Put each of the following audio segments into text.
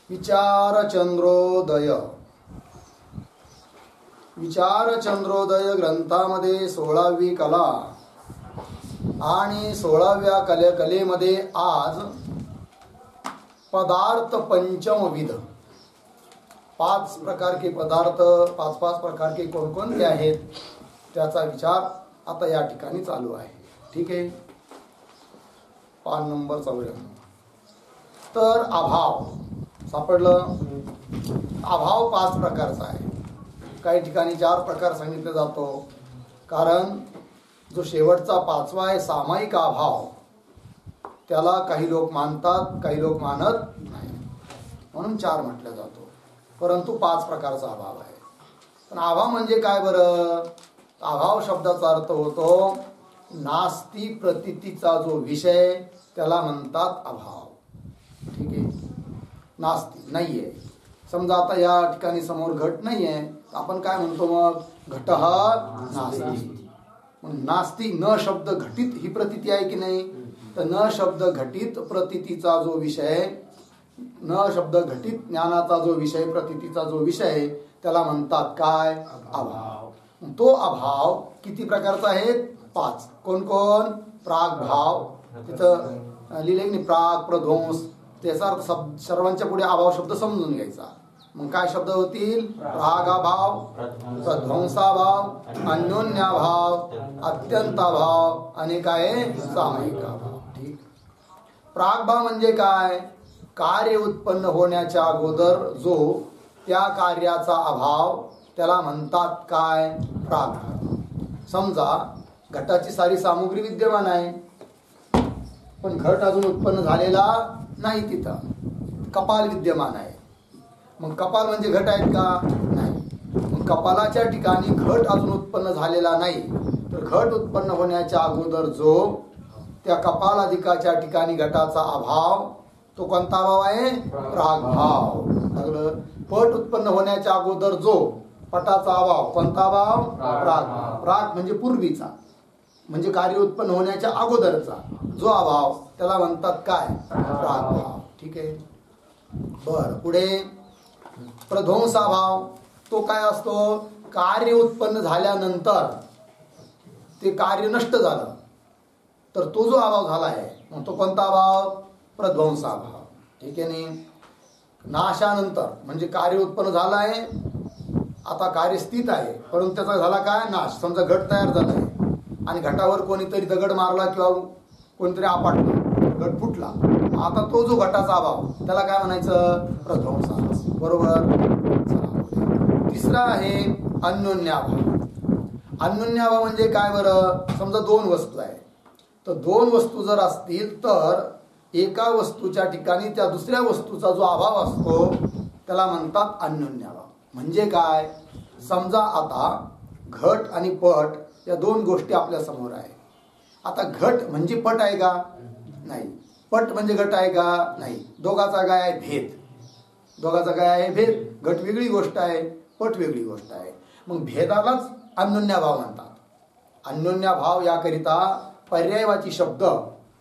विचारचंद्रोदय. विचारचंद्रोदय ग्रंथामध्ये 16वी कला आणि 16व्या कलेमध्ये आज पदार्थ पंचमविध, 5 प्रकार के पदार्थ, 5 प्रकार के कोणकोणते आहेत त्याचा विचार आता या ठिकाणी चालू आहे. ठीक आहे. पान नंबर 94. तर अभाव सापडलं. अभाव 5 प्रकारचा आहे. काही ठिकाणी 4 प्रकार सांगितले जातो, कारण जो शेवटचा 5वा आहे सामायिक अभाव, त्याला काही लोक मानतात, काही लोक मानत नाही, म्हणून 4 म्हटलं जातो. परंतु 5 प्रकारचा अभाव आहे. पण अभाव म्हणजे काय बरं? अभाव शब्दाचा अर्थ होतो नास्ती प्रतीतीचा जो विषय, त्याला म्हणतात अभाव. ठीक आहे. नास्ती नाहीये. समजा आता या ठिकाणी समोर घट नाहीये, आपण काय म्हणतो मग? घट हा नास्ती. नास्ती न शब्द घटित ही प्रतीती आहे की नाही? तर न शब्द घटित प्रतीतीचा जो विषय, न शब्द घटित ज्ञानाचा जो विषय, प्रतीतीचा जो विषय, त्याला म्हणतात काय? अभाव. तो अभाव किती प्रकारचा आहे? 5. कोण कोण? प्राग भाव, तिथं लिहिले नाही, प्राग प्रध्वंस, त्याचा सर्वांच्या पुढे अभाव शब्द समजून घ्यायचा. मग काय शब्द होतील? प्रागाभाव, प्रध्वंसाभाव, अन्योन्याभाव, अत्यंताभाव आणि काय? सामायिकाभाव. ठीक. प्रागभाव म्हणजे काय? कार्य उत्पन्न होण्याच्या अगोदर जो त्या कार्याचा अभाव, त्याला म्हणतात काय? प्रागभाव. समजा घटाची सारी सामुग्री विद्यमान आहे, पण घट अजून उत्पन्न झालेला नाही. तिथं कपाल विद्यमान आहे. मग कपाल म्हणजे घट आहेत का? नाही. मग कपालाच्या ठिकाणी घट अजून उत्पन्न झालेला नाही, तर घट उत्पन्न होण्याच्या अगोदर जो त्या कपालाधिकाच्या ठिकाणी घटाचा अभाव, तो कोणता भाव आहे? प्रागभाव. पट उत्पन्न होण्याच्या अगोदर जो पटाचा अभाव, कोणता भाव? प्रागभाव. प्राग म्हणजे पूर्वीचा, म्हणजे कार्य उत्पन्न होण्याच्या अगोदरचा जो अभाव, त्याला म्हणतात काय? प्रागभाव. ठीक आहे. बर. पुढे प्रध्वंसाभाव. तो काय असतो? कार्य उत्पन्न झाल्यानंतर ते कार्य नष्ट झालं, तर तो जो अभाव झाला आहे, मग तो कोणता अभाव? प्रध्वंसाभाव. ठीक आहे. नाही, नाशानंतर म्हणजे कार्य उत्पन्न झालं आहे, आता कार्य स्थित आहे, परंतु त्याचा झाला काय? नाश. समजा घट तयार झाला आहे आणि घटावर कोणीतरी दगड मारला किंवा कोणीतरी आपटलं, घट फुटला. आता तो जो घटाचा अभाव, त्याला काय म्हणायचं? प्रध्वंसा. बरोबर. तिसरा आहे अन्योन्याभाव. अन्योन्याभाव म्हणजे काय बरं? समजा 2 वस्तू आहे, तर 2 वस्तू जर असतील तर एका वस्तूच्या ठिकाणी त्या दुसऱ्या वस्तूचा जो अभाव असतो, त्याला म्हणतात अन्योन्याभाव. म्हणजे काय? समजा आता घट आणि पट या 2 गोष्टी आपल्या समोर आहे. आता घट म्हणजे पट आहे का? नाही. पट म्हणजे घट आहे का? नाही. दोघाचा काय आहे? भेद. दोघाचा काय आहे? भेद. घट वेगळी गोष्ट आहे, पट वेगळी गोष्ट आहे. मग भेदालाच अन्योन्याभाव म्हणतात. अन्योन्याभाव याकरिता पर्यायवाची शब्द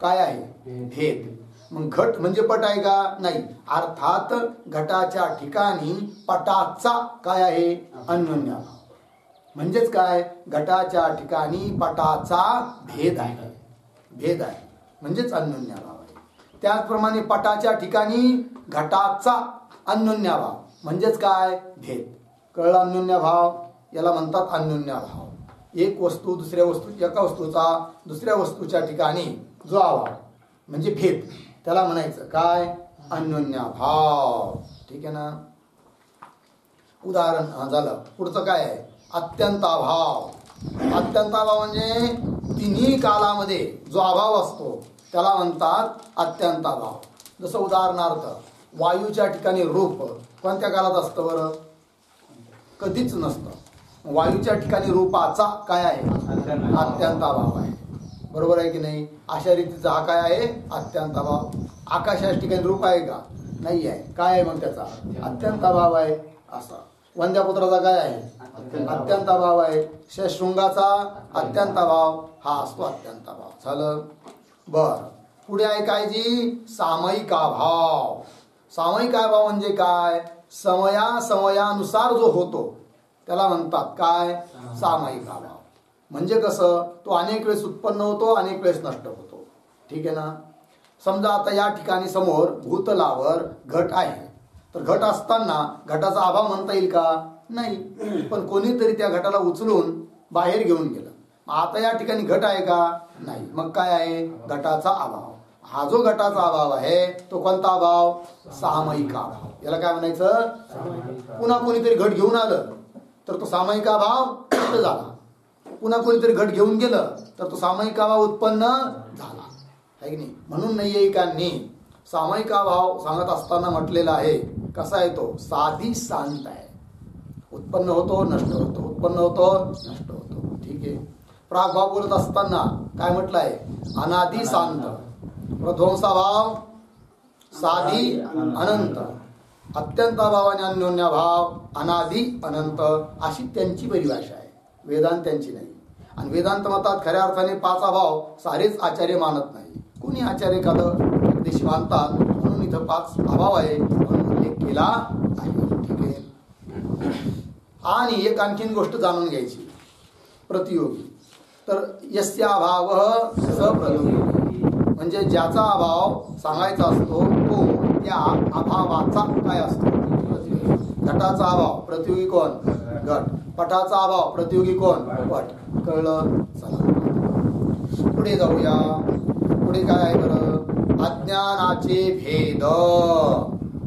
काय आहे? भेद. मग घट म्हणजे पट आहे का? नाही. अर्थात घटाच्या ठिकाणी पटाचा काय आहे? अन्योन्याभाव. म्हणजेच काय? घटाच्या ठिकाणी पटाचा भेद आहे. भेद आहे म्हणजेच अन्योन्याभाव आहे. त्याचप्रमाणे पटाच्या ठिकाणी घटाचा अन्योन्याभाव म्हणजेच काय? भेद. कळला? अन्योन्याभाव याला म्हणतात अन्योन्याभाव. एक वस्तू दुसऱ्या वस्तू, एका वस्तूचा दुसऱ्या वस्तूच्या ठिकाणी जो अभाव म्हणजे भेद, त्याला म्हणायचं काय? अन्योन्याभाव. ठीक आहे ना. उदाहरण झालं. पुढचं काय आहे? अत्यंताभाव. अत्यंताभाव म्हणजे तिन्ही कालामध्ये जो अभाव असतो, त्याला म्हणतात अत्यंताभाव. जसं उदाहरणार्थ वायूच्या ठिकाणी रूप कोणत्या कालात असतं बरं? कधीच नसतं. वायूच्या ठिकाणी रूपाचा काय आहे? अत्यंताभाव आहे. बरोबर आहे की नाही? अशा रीतीचा हा काय आहे? अत्यंताभाव. आकाशाच्या ठिकाणी रूप आहे का? नाही आहे. काय आहे मग त्याचा? अत्यंताभाव आहे. असा वंद्यापुत्राचा काय आहे? अत्यंताभाव आहे. शृंगाचा अत्यंताभाव हा असतो अत्यंताभाव. झालं. बर. पुढे आहे काय जी? सामायिकाभाव. सामायिक अभाव म्हणजे काय? समयानुसार जो होतो त्याला म्हणतात काय? सामायिक अभाव. म्हणजे कसं? तो अनेक वेळेस उत्पन्न होतो, अनेक वेळेस नष्ट होतो. ठीक आहे ना? समजा आता या ठिकाणी समोर भूतलावर घट आहे, तर घट असताना घटाचा अभाव म्हणता येईल का? नाही. पण कोणीतरी त्या घटाला उचलून बाहेर घेऊन गेलं. आता या ठिकाणी घट आहे का? नाही. मग काय आहे? घटाचा अभाव. हा जो घटाचा अभाव आहे तो कोणता अभाव? सामायिक अभाव. याला काय म्हणायचं? पुन्हा कोणीतरी घट घेऊन आलं तर तो सामायिक अभाव नष्ट झाला. पुन्हा कोणीतरी घट घेऊन गेलं तर तो सामायिक अभाव उत्पन्न झाला. आहे की नाही? म्हणून नैयायिकांनी सामायिक अभाव सांगत असताना म्हटलेला आहे. कसा आहे तो? साधी शांत आहे. उत्पन्न होतो, नष्ट होतो, उत्पन्न होतो, नष्ट होतो. ठीक आहे. प्रागभाव बोलत असताना काय म्हटलं आहे? अनादि शांत. प्रध्वंसाभाव साधी अनंत. अत्यंत अभाव आणि अन्योन्याभाव अनादि अनंत, अशी त्यांची परिभाषा आहे. वेदांत्यांची नाही. आणि वेदांत मतात खऱ्या अर्थाने 5 अभाव सारेच आचार्य मानत नाही. कुणी आचार्य एखादं उपदेश मानतात म्हणून इथं 5 अभाव आहे म्हणून उल्लेख केला आहे. ठीक आहे. आणि एक आणखीन गोष्ट जाणून घ्यायची. प्रतियोगी. तर यस्य अभाव सप्रतियोगी, म्हणजे ज्याचा अभाव सांगायचा असतो तो त्या अभावाचा काय असतो? प्रतियोगी. घटाचा अभाव प्रतियोगी कोण? घट. पटाचा अभाव प्रतियोगी कोण? पट. कळलं? चला पुढे जाऊया. पुढे काय आहे बरं? अज्ञानाचे भेद.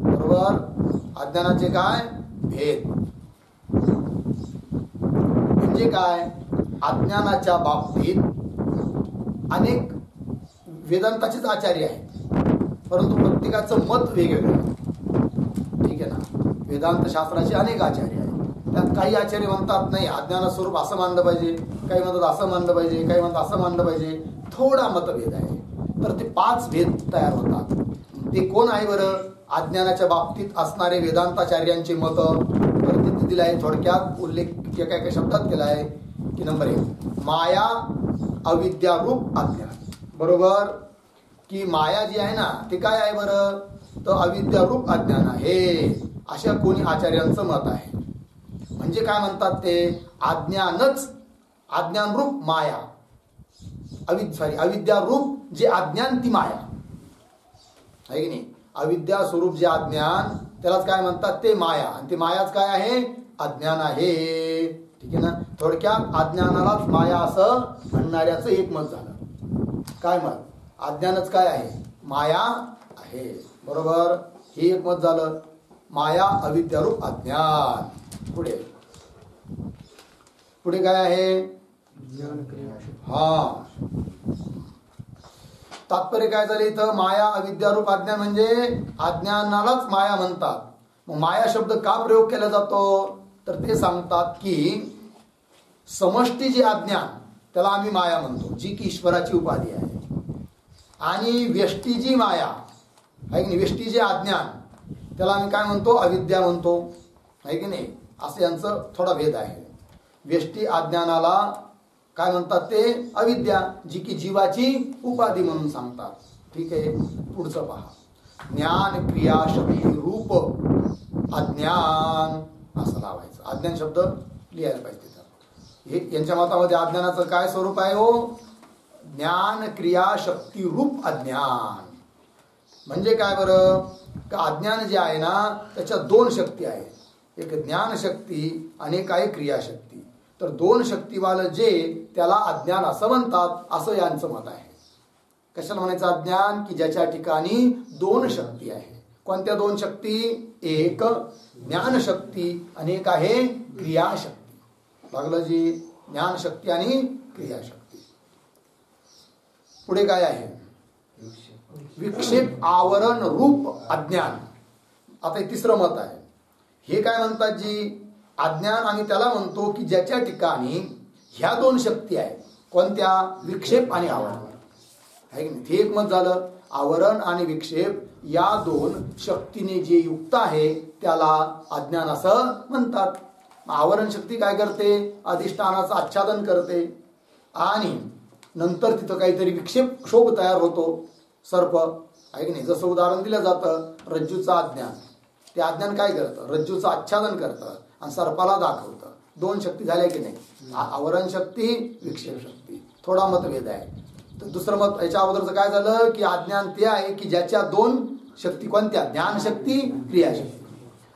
बरोबर? अज्ञानाचे काय? भेद म्हणजे काय? अज्ञानाच्या बाबतीत अनेक वेदांताचेच आचार्य आहेत, परंतु प्रत्येकाचं मत वेगवेगळं आहे. ठीक आहे ना? वेदांत शास्त्राचे अनेक आचार्य आहेत. त्यात काही आचार्य म्हणतात नाही अज्ञान स्वरूप असं मानलं पाहिजे, काही म्हणतात असं मानलं पाहिजे, काही म्हणतात असं मानलं पाहिजे. थोडा मतभेद आहे. तर ते 5 भेद तयार होतात. ते कोण आहे बरं? अज्ञानाच्या बाबतीत असणारे वेदांताचार्यांचे मत प्रतिनिधी दिलं आहे. थोडक्यात उल्लेख एका शब्दात केला आहे की नंबर 1 माया अविद्यारूप अज्ञान. बरोबर? की माया जी आहे ना ते काय आहे बरं? तर अविद्यारूप अज्ञान आहे, अशा कोणी आचार्यांचं मत आहे. म्हणजे काय म्हणतात ते? अज्ञानरूप माया, अविद्यारूप जे अज्ञान ती माया आहे की नाही? अविद्या स्वरूप जे अज्ञान त्यालाच काय म्हणतात? ते माया. आणि ते मायाच काय आहे? अज्ञान आहे. ठीक आहे ना? थोडक्यात अज्ञानालाच माया असं म्हणणाऱ्याचं एक मत झालं. काय मत? अज्ञानच काय आहे? माया आहे. बरोबर? हे एक मत झालं. माया अविद्यारूप अज्ञान. पुढे काय आहे? हा तात्पर्य काय झालं इथं? माया अविद्यारूप अज्ञान म्हणजे अज्ञानालाच माया म्हणतात. मग माया शब्द का प्रयोग केला जातो? तर ते सांगतात की समष्टी जे अज्ञान त्याला आम्ही माया म्हणतो, जी की ईश्वराची उपाधी आहे. आणि व्यष्टी जी माया आहे की नाही, व्यष्टी जे अज्ञान त्याला आम्ही काय म्हणतो? अविद्या म्हणतो. आहे की नाही? असं यांचं थोडा भेद आहे. व्यष्टी अज्ञानाला काय म्हणतात? ते अविद्या, जी की जीवाची उपाधी म्हणून सांगतात. ठीक आहे. पुढचं पहा. ज्ञान क्रिया शक्ती रूप अज्ञान असं लावायचं. अज्ञान शब्द लिहायला पाहिजे तिथं. हे यांच्या मतामध्ये अज्ञानाचं काय स्वरूप आहे हो? ज्ञान क्रिया शक्ती रूप अज्ञान. म्हणजे काय बरं? का अज्ञान जे आहे ना त्याच्यात 2 शक्ती आहेत. एक ज्ञानशक्ती आणि एक आहे क्रियाशक्ती. तर 2 शक्तीवालं जे त्याला अज्ञान असं म्हणतात, असं यांचं मत आहे. कशाला म्हणायचं अज्ञान? की ज्याच्या ठिकाणी 2 शक्ती आहे. कोणत्या 2 शक्ती? एक ज्ञानशक्ती आणि एक आहे क्रियाशक्ती. लागलं जी? ज्ञानशक्ती आणि क्रियाशक्ती. पुढे काय आहे? विक्षेप आवरण रूप अज्ञान. आता हे 3रं मत आहे. हे काय म्हणतात जी? अज्ञान आम्ही त्याला म्हणतो की ज्याच्या ठिकाणी ह्या 2 शक्ती आहेत. कोणत्या? विक्षेप आणि आवरण. आहे की नाही? हे एक मत झालं. आवरण आणि विक्षेप या 2 शक्तीने जे युक्त आहे त्याला अज्ञान असं म्हणतात. आवरण शक्ती काय करते? अधिष्ठानाचं आच्छादन करते आणि नंतर तिथं काहीतरी विक्षेप क्षोभ तयार होतो. सर्प आहे की नाही. जसं उदाहरण दिलं जातं रज्जूचं अज्ञान. ते अज्ञान काय करतं, रज्जूचं आच्छादन करतं आणि सर्पाला दाखवतं. दोन शक्ती झाल्या की नाही, आवरण शक्ती, विक्षेप शक्ती. थोडा मतभेद आहे. तर दुसरं मत याच्या अगोदरचं काय झालं की अज्ञान ते आहे की ज्याच्या दोन शक्ती कोणत्या, ज्ञानशक्ती, क्रियाशक्ती.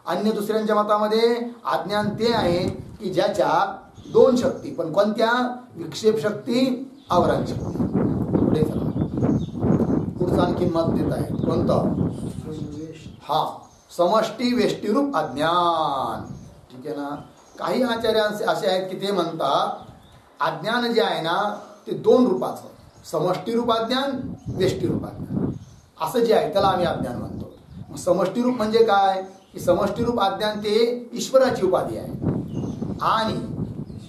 अन्य दुसऱ्यांच्या मतामध्ये अज्ञान ते आहे की ज्याच्या दोन शक्ती, पण कोणत्या, विक्षेप शक्ती, आवरण शक्ती. पुढे चला, पुढचं आणखी मत देत आहे कोणतं, हा समष्टी वेष्टीरूप अज्ञान. ठीक आहे ना. काही आचार्य असे आहेत की ते म्हणतात अज्ञान जे आहे ना ते दोन रूपाचं, समष्टी रूप अज्ञान, वेष्टी रूप अज्ञान, असं जे आहे त्याला आम्ही अज्ञान म्हणतो. मग समष्टी रूप म्हणजे काय की समष्टी रूप अज्ञान ते ईश्वराची उपाधी आहे आणि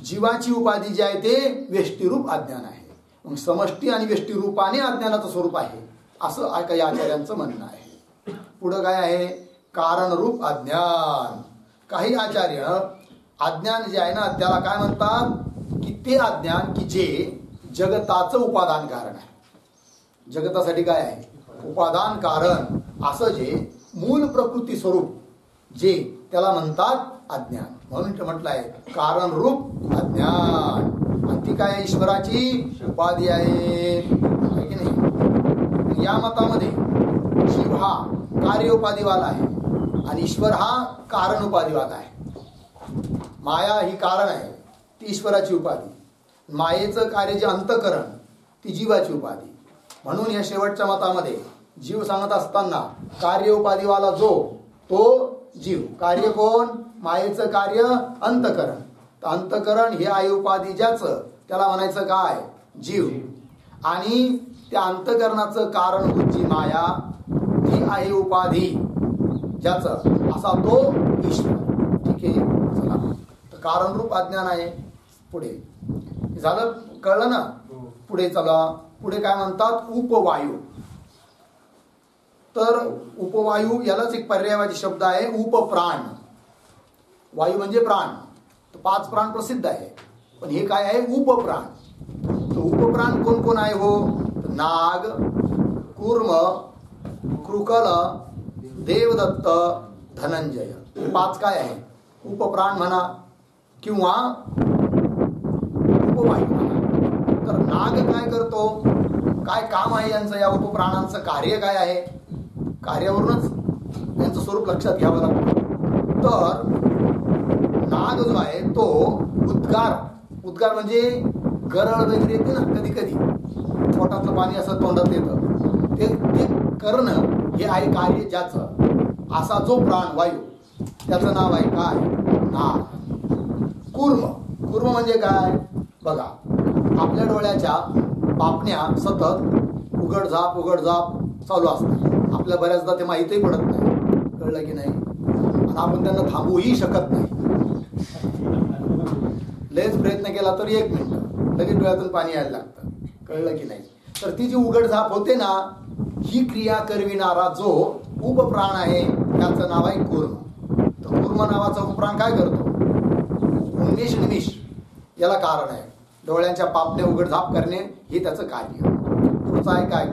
जीवाची उपाधी जी आहे ते वेष्टी रूप अज्ञान आहे. मग समष्टी आणि वेष्टी रूपाने अज्ञानाचं स्वरूप आहे असं काही आचार्यांचं म्हणणं आहे. पुढं काय आहे, कारण रूप अज्ञान. काही आचार्य अज्ञान जे आहे ना त्याला काय म्हणतात की ते अज्ञान की जे जगताचं उपादान कारण आहे. जगतासाठी काय आहे, उपादान कारण, असं जे मूल प्रकृती स्वरूप जे त्याला म्हणतात अज्ञान. म्हणून म्हटलं आहे कारण रूप अज्ञान. आणि ती काय, ईश्वराची उपाधी आहे की नाही. या मतामध्ये जीव हा कार्य उपाधीवाला आहे आणि ईश्वर हा कारण उपाधीवाला आहे. माया ही कारण आहे, ती ईश्वराची उपाधी. मायेचं कार्य जे अंतकरण, ती जीवाची उपाधी. म्हणून या शेवटच्या मतामध्ये जीव सांगत असताना कार्य उपाधीवाला जो, तो जीव. कार्य कोण, मायेचं कार्य अंतकरण. तर अंतकरण हे आहे उपाधी ज्याचं, त्याला म्हणायचं काय, जीव. आणि त्या अंतकरणाचं कारणभूत जी माया, ती आहे उपाधी ज्याचं, असा तो ईश्वर. ठीक आहे. चला, तर कारण रूप अज्ञान आहे. पुढे झालं, कळलं ना. पुढे चला, पुढे काय म्हणतात, उपवायू. तर उपवायू यालाच एक पर्यायवाची शब्द आहे, उपप्राण. वायू म्हणजे प्राण. तर 5 प्राण प्रसिद्ध आहे, पण हे काय आहे, उपप्राण. तर उपप्राण कोण कोण आहे हो, नाग, कूर्म, कृकल, देवदत्त, धनंजय. 5 काय आहे, उपप्राण म्हणा किंवा उपवायू म्हणा. तर नाग काय करतो, काय काम आहे यांचं, या उपप्राणांचं कार्य काय आहे, कार्यावरूनच यांचं स्वरूप लक्षात घ्यावं लागतं. तर नाग जो आहे तो उद्गार म्हणजे गरळ वगैरे येते ना कधी कधी, पोटातलं पाणी असं तोंडात येतं, ते करणं हे आहे कार्य ज्याचं. असा जो प्राण वायू, त्याचं नाव आहे काय, नाग. कूर्म म्हणजे काय, बघा आपल्या डोळ्याच्या पापण्या सतत उघडझाप चालू असतात. आपल्या बऱ्याचदा ते माहितीही पडत नाही, कळलं की नाही. आणि आपण त्यांना थांबवूही शकत नाही. लयच प्रयत्न केला तर 1 मिनिट लगेच डोळ्यातून पाणी यायला लागतं, कळलं की नाही. तर ती जी उघडझाप होते ना, ही क्रिया करविणारा जो उपप्राण आहे त्याचं नाव आहे कूर्म. तर कूर्म नावाचा उपप्राण काय करतो, उन्मेष निमिष याला कारण आहे. डोळ्यांच्या पापण्या उघडझाप करणे हे त्याचं कार्य. पुढचं आहे काय,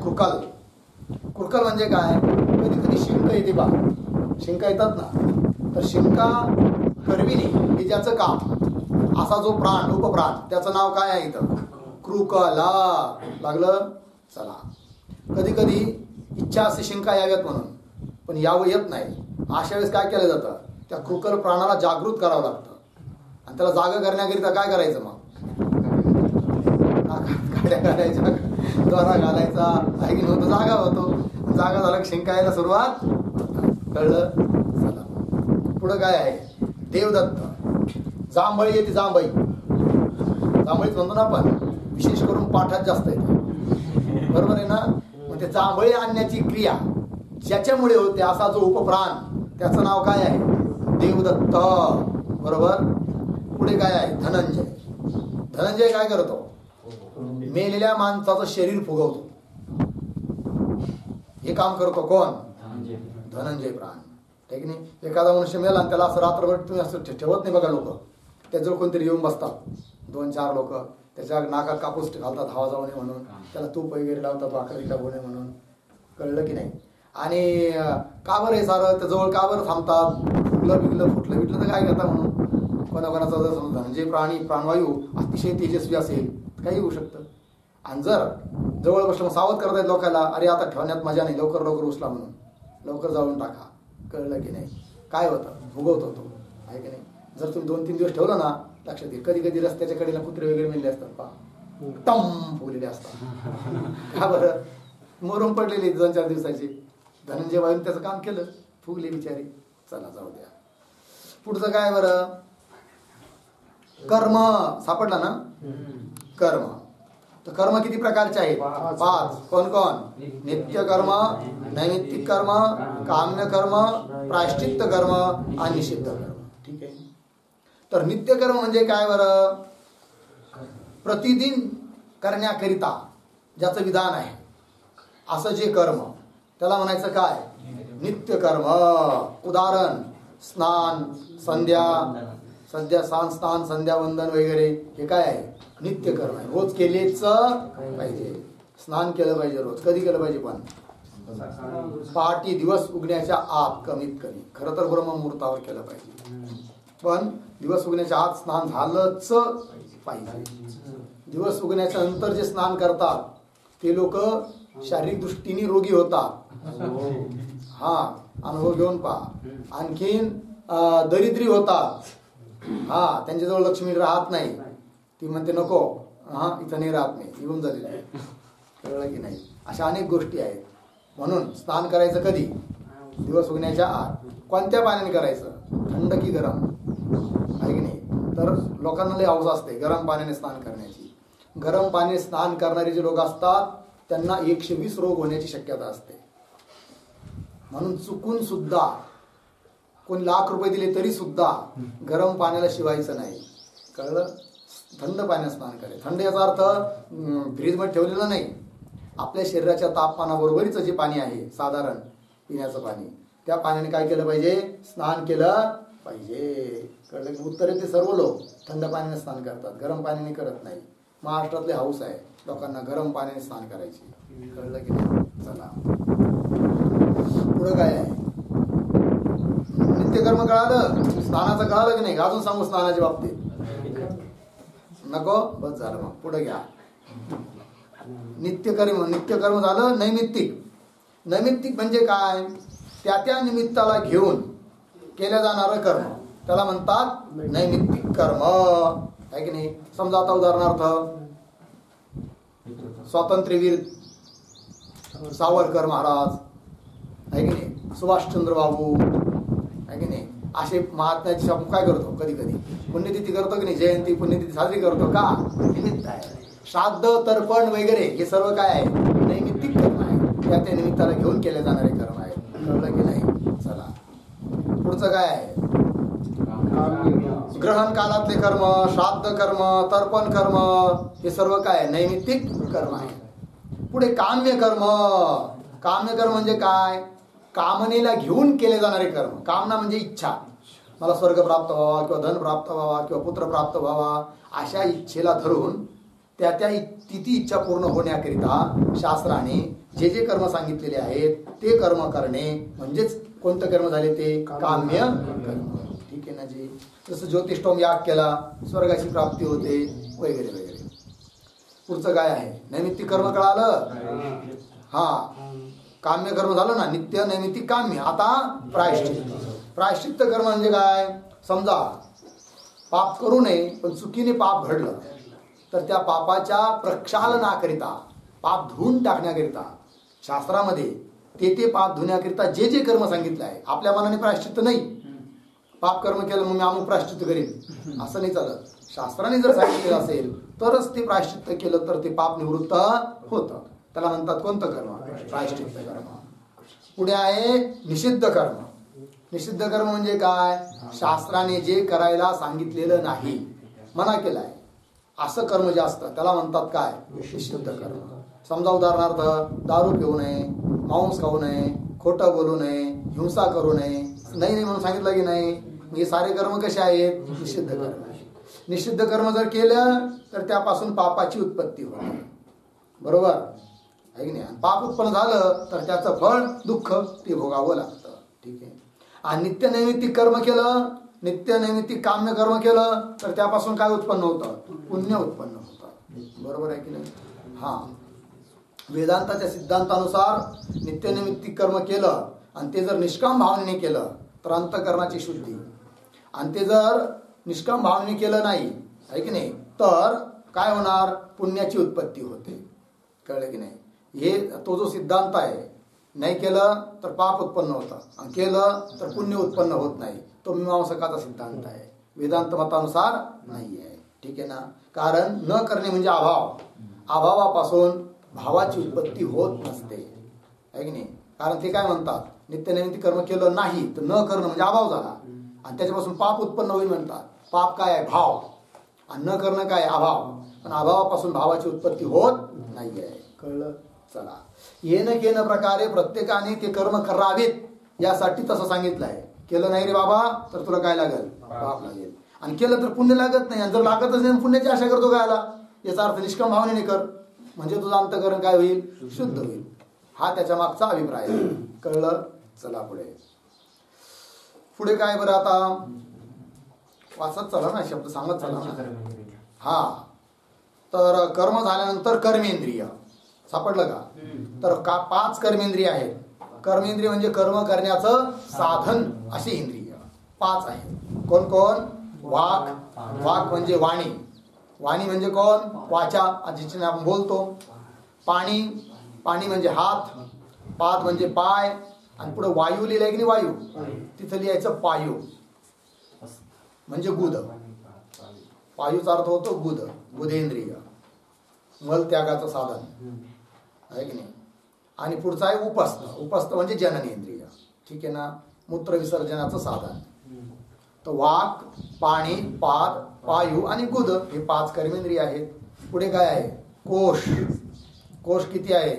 कृकल म्हणजे काय, कधी कधी शिंक येते बा, शिंका येतात ना, तर शिंका करविणे हे ज्याचं काम, असा जो प्राण, उपप्राण, त्याचं नाव काय आहे इथं, कृकला. लागलं. चला, कधी कधी इच्छा असते शिंका याव्यात म्हणून, पण यावं येत नाही. अशा वेळेस काय केलं जातं, त्या कृकल प्राणाला जागृत करावं लागतं. आणि त्याला जागा करण्याकरिता काय करायचं, मग काड्या घालायच्या, द्वारा घालायचा आहे की नव्हतं, जागा होतो. जागा झाला की शिंका यायला सुरुवात, कळलं. चला, पुढं काय आहे, देवदत्त. जांभळी येते, जांभळीच म्हणतो ना आपण, विशेष करून पाठात जास्त येते, बरोबर आहे ना. मग ते जांभळी आणण्याची क्रिया ज्याच्यामुळे होते, असा जो उपप्राण, त्याचं नाव काय आहे, देवदत्त, बरोबर. पुढे काय आहे, धनंजय काय करतो, मेलेल्या माणसाचं शरीर फुगवतो. हे काम करतो कोण, धनंजय प्राण. ठीक नाही. एखादा मनुष्य मेला आणि त्याला असं रात्रभर तुम्ही असं ठेवत नाही बघा, लोक त्याजवळ कोणतरी येऊन बसतात, 2-4 लोक त्याच्या नाकात कापूस घालतात हवा जाऊ नये म्हणून, त्याला तूप वगैरे लावतात वाकरी लागू नये म्हणून. कळलं की नाही? आणि का बरं हे सारं त्याजवळ का बरं थांबतात? फुटलं बिटलं तर काय करता म्हणून कोणाकोणाचा जर समजा म्हणजे प्राणवायू अतिशय तेजस्वी असेल काही होऊ शकतं. आणि जर जवळ बसलं सावध करतायत लोकांना, अरे आता ठेवण्यात मजा नाही, लवकर उचला म्हणून, लवकर जाळून टाका. कळलं की नाही? काय होतं? भुगवत होतो आहे की नाही? जर तुम्ही 2-3 दिवस ठेवलं ना, लक्षात येईल. कधी कधी रस्त्याच्या कडेला कुत्रे वगैरे मेले असतात पहा, टम फुगलेले असतात. का बरं? मरून पडलेले 2-4 दिवसाचे. धनंजय बाईंनी त्याचं काम केलं, फुगले बिचारी. चला जाऊ द्या. पुढचं काय बरं? कर्म सापडला ना? कर्म. तर कर्म किती प्रकारचे आहेत? 5. कोण कोण? नित्य कर्म, नैमित्तिक कर्म, काम्य कर्म, प्रायश्चित्त कर्म आणि निषिद्ध कर्म. ठीक आहे. तर नित्य कर्म म्हणजे काय बरं? प्रतिदिन करण्याकरिता ज्याचं विधान आहे असं जे कर्म, त्याला म्हणायचं काय? नित्य कर्म. उदाहरण स्नान, स्नान, संध्या वंदन वगैरे हे काय आहे? नित्य कर्म आहे. रोज केलेच पाहिजे. स्नान केलं पाहिजे रोज. कधी केलं पाहिजे? पण पहाटे दिवस उगण्याच्या आत कमीत कमी. खरं तर ब्रह्ममुहूर्तावर केलं पाहिजे, पण दिवस उगण्याच्या आत स्नान झालंच पाहिजे. दिवस उगण्याच्या नंतर जे स्नान करतात ते लोक शारीरिक दृष्टीने रोगी होतात. हा, अनुभव घेऊन पहा. आणखीन दरिद्री होतात. हा, त्यांच्याजवळ लक्ष्मी राहत नाही. ती म्हणते नको, हा इथं नाही राहत नाही, निघून झालेली आहे. कळलं की नाही? अशा अनेक गोष्टी आहेत. म्हणून स्नान करायचं कधी? दिवस उगण्याच्या आत. कोणत्या पाण्याने करायचं? थंड की गरम? आहे की नाही? तर लोकांना लई हौस असते गरम पाण्याने स्नान करण्याची. गरम पाण्याने स्नान करणारे जे लोक असतात त्यांना 120 रोग होण्याची शक्यता असते. म्हणून चुकून सुद्धा कोणी लाख रुपये दिले तरी सुद्धा गरम पाण्याला शिवायचं नाही. कळलं? थंड पाण्याने स्नान करायचं. थंड याचा अर्थ फ्रीजमध्ये ठेवलेलं नाही. आपल्या शरीराच्या तापमानाबरोबरीच जे पाणी आहे साधारण पिण्याचं पाणी, त्या पाण्याने काय केलं पाहिजे? स्नान केलं पाहिजे. कळलं की? उत्तरे ते सर्व लोक थंड पाण्याने स्नान करतात, गरम पाण्याने करत नाही. महाराष्ट्रातले हौस आहे लोकांना गरम पाण्याने स्नान करायची. कळलं की नाही? चला पुढं काय आहे? नित्यकर्म कळालं, स्नानाचं कळालं की नाही? अजून सांगू स्नानाच्या बाबतीत? नको? बस झालं. मग पुढे घ्या. नित्यकर्म झालं. नैमित्तिक म्हणजे काय? त्या निमित्ताला घेऊन केलं जाणारं कर्म त्याला म्हणतात नैमित्तिक कर्म. आहे की नाही? समजा आता उदाहरणार्थ स्वातंत्र्यवीर सावरकर महाराज, आहे की नाही, सुभाषचंद्र बाबू, आहे की नाही, असे महात्म्याची आपण काय करतो? कधी कधी पुण्यतिथी करतो की नाही? जयंती पुण्यतिथी साजरी करतो का? निमित्त आहे. श्राद्ध तर्पण वगैरे हे सर्व काय आहे? नैमित्तिक कर्म आहे. त्या निमित्ताला घेऊन केले जाणारे कर्म आहे. कळलं की नाही? चला पुढचं काय आहे? ग्रहण कालातले कर्म, श्राद्ध कर्म, तर्पण कर्म हे सर्व काय? नैमित्तिक कर्म आहे. पुढे काम्य कर्म. काम्य कर्म म्हणजे काय? कामनेला घेऊन केले जाणारे कर्म. कामना म्हणजे इच्छा, मला स्वर्ग प्राप्त व्हावा किंवा धन प्राप्त व्हावा किंवा पुत्र प्राप्त व्हावा, अशा इच्छेला धरून त्या ती इच्छा पूर्ण होण्याकरिता शास्त्राने जे जे कर्म सांगितलेले आहेत ते कर्म करणे म्हणजेच कोणतं कर्म झाले? ते काम्य कर्म. ठीक आहे ना जी? जसं ज्योतिष्ठोम याग केला, स्वर्गाची प्राप्ती होते वगैरे वगैरे. पुढचं काय आहे? नैमित्तिक कर्म कळालं? हा, काम्य कर्म झालं ना? नित्य, नैमित्तिक, काम्य. आता प्रायश्चित्त कर्म म्हणजे काय? समजा पाप करू नये पण चुकीने पाप घडलं तर त्या पापाच्या प्रक्षालनाकरिता, पाप धुवून टाकण्याकरिता शास्त्रामध्ये ते पाप धुण्याकरिता जे जे कर्म सांगितलं आहे. आपल्या मनाने प्रायश्चित्त नाही. पाप कर्म केलं मग मी अमुक प्रायश्चित्त करेन असं नाही चालत. शास्त्राने जर सांगितलेलं असेल तरच ते प्रायश्चित्त केलं तर ते पाप निवृत्त होतं. त्याला म्हणतात कोणतं कर्म? प्रायश्चित्त कर्म. पुढे आहे निषिद्ध कर्म. निषिद्ध कर्म म्हणजे काय? शास्त्राने जे करायला सांगितलेलं नाही, मना केलाय असं कर्म जे असतं त्याला म्हणतात काय? निषिद्ध कर्म. समजा उदाहरणार्थ दारू पिऊ नये, मांस खाऊ नये, खोटं बोलू नये, हिंसा करू नये, नाही म्हणून सांगितलं की नाही? हे सारे कर्म कसे आहेत? निषिद्ध कर्म. निषिद्ध कर्म जर केलं तर त्यापासून पापाची उत्पत्ती होते. बरोबर? आहे की नाही. आणि पाप उत्पन्न झालं तर त्याचं फळ दुःख ते भोगावं लागतं. ठीक आहे. आणि नित्यनैमित्तिक कर्म केलं, नित्यनैमित्तिक काम्य कर्म केलं तर त्यापासून काय उत्पन्न होतं? पुण्य उत्पन्न होतं. बरोबर आहे की नाही. हा, वेदांताच्या सिद्धांतानुसार नित्यनैमित्तिक कर्म केलं आणि ते जर निष्काम भावनेने केलं तर अंतःकरणाची शुद्धी, आणि ते जर निष्काम भावनेने केलं नाही, आहे की नाही, तर काय होणार? पुण्याची उत्पत्ती होते. कळलं की नाही. हे तो जो सिद्धांत आहे, नाही केलं तर पाप उत्पन्न होतं आणि केलं तर पुण्य उत्पन्न होत नाही, तो मीमांसकाचा सिद्धांत आहे. वेदांत मतानुसार नाही आहे. ठीक आहे ना. कारण न करणे म्हणजे अभाव, अभावापासून भावाची उत्पत्ती होत नसते, आहे की नाही. कारण ते काय म्हणतात, नित्यनैमित्तिक कर्म केलं नाही तर न करणं म्हणजे अभाव झाला आणि त्याच्यापासून पाप उत्पन्न होईल म्हणतात. पाप काय आहे? भाव. आणि न करणं काय? अभाव. पण अभावापासून भावाची उत्पत्ती होत नाही आहे. कळलं. चला, येणं केनं प्रकारे प्रत्येकाने ते कर्म करावेत यासाठी तसं सांगितलं आहे. केलं नाही रे बाबा तर तुला काय लागेल? पाप लागेल. आणि केलं तर पुण्य लागत नाही. आणि जर लागतच नाही पुण्याची आशा करतो काय आला? याचा अर्थ निष्काम भावनेने कर, म्हणजे तुझं अंतःकरण काय होईल? शुद्ध होईल. हा त्याच्या मागचा अभिप्राय आहे. कळलं. चला पुढे. पुढे काय बरं आता वाचत चला ना, शब्द सांगत चला ना. हा, तर कर्म झाल्यानंतर कर्मेंद्रिय सापडलं का? तर का 5 कर्मेंद्रिय आहेत. कर्मेंद्रिय म्हणजे कर्म करण्याचं साधन अशी इंद्रिय 5 आहेत. कोण कोण? वाक, वाक म्हणजे वाणी, वाणी म्हणजे कोण? वाचा, जिच्याने आपण बोलतो. पाणी, पाणी म्हणजे हात, पाद म्हणजे पाय, आणि पुढे वायू लिहिलंय की नाही, वायू, तिथं लिहायचं पायू म्हणजे गुद. पायूचा अर्थ होतो गुद, गुदेंद्रिय, मल त्यागाचं साधन, आहे की नाही. आणि पुढचा आहे उपस्थ, उपस्थ म्हणजे जननेंद्रिय. ठीक आहे ना, मूत्र विसर्जनाचं साधन. तर वाक, पाणी, पाद, पायू आणि गुद हे 5 कर्मेंद्रिय आहेत. पुढे काय आहे? कोश. कोश किती आहे?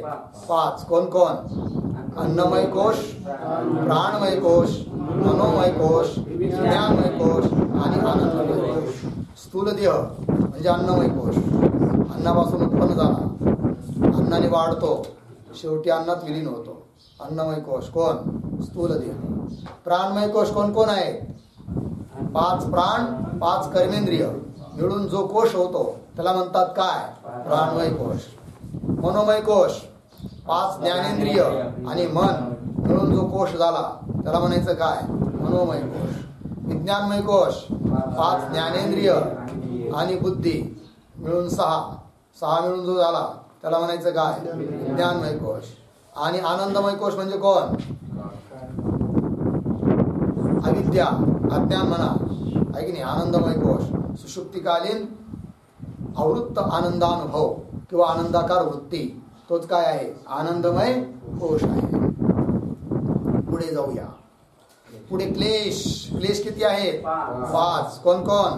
5. कोण कोण? अन्नमय कोश, प्राणमय कोश, मनोमय कोश, ज्ञानमय कोश आणि आनंदमय कोश. स्थूल देह म्हणजे अन्नमय कोश, अन्नापासून उत्पन्न झाला, अन्नाने वाढतो, शेवटी अन्नात विलीन होतो. अन्नमय कोश कोण? स्थूल देह. प्राणमय कोश कोण कोण आहे? 5 प्राण, 5 कर्मेंद्रिय मिळून जो कोश होतो त्याला म्हणतात काय? प्राणमय कोश. मनोमय कोश 5 ज्ञानेंद्रिय आणि मन मिळून जो कोश झाला त्याला म्हणायचं काय? मनोमय कोश. विज्ञानमय कोश 5 ज्ञानेंद्रिय आणि बुद्धी मिळून 6 मिळून जो झाला त्याला म्हणायचं काय? विज्ञानमय कोश. आणि आनंदमय कोश म्हणजे कोण? अविद्या, अज्ञान म्हणा, आहे की नाही. आनंदमय कोश सुषुप्तिकालीन आवृत्त आनंदानुभव किंवा आनंदाकार वृत्ती, तोच काय आहे? आनंदमय कोश आहे. पुढे जाऊया. पुढे क्लेश. क्लेश किती आहेत? 5. कोण कोण?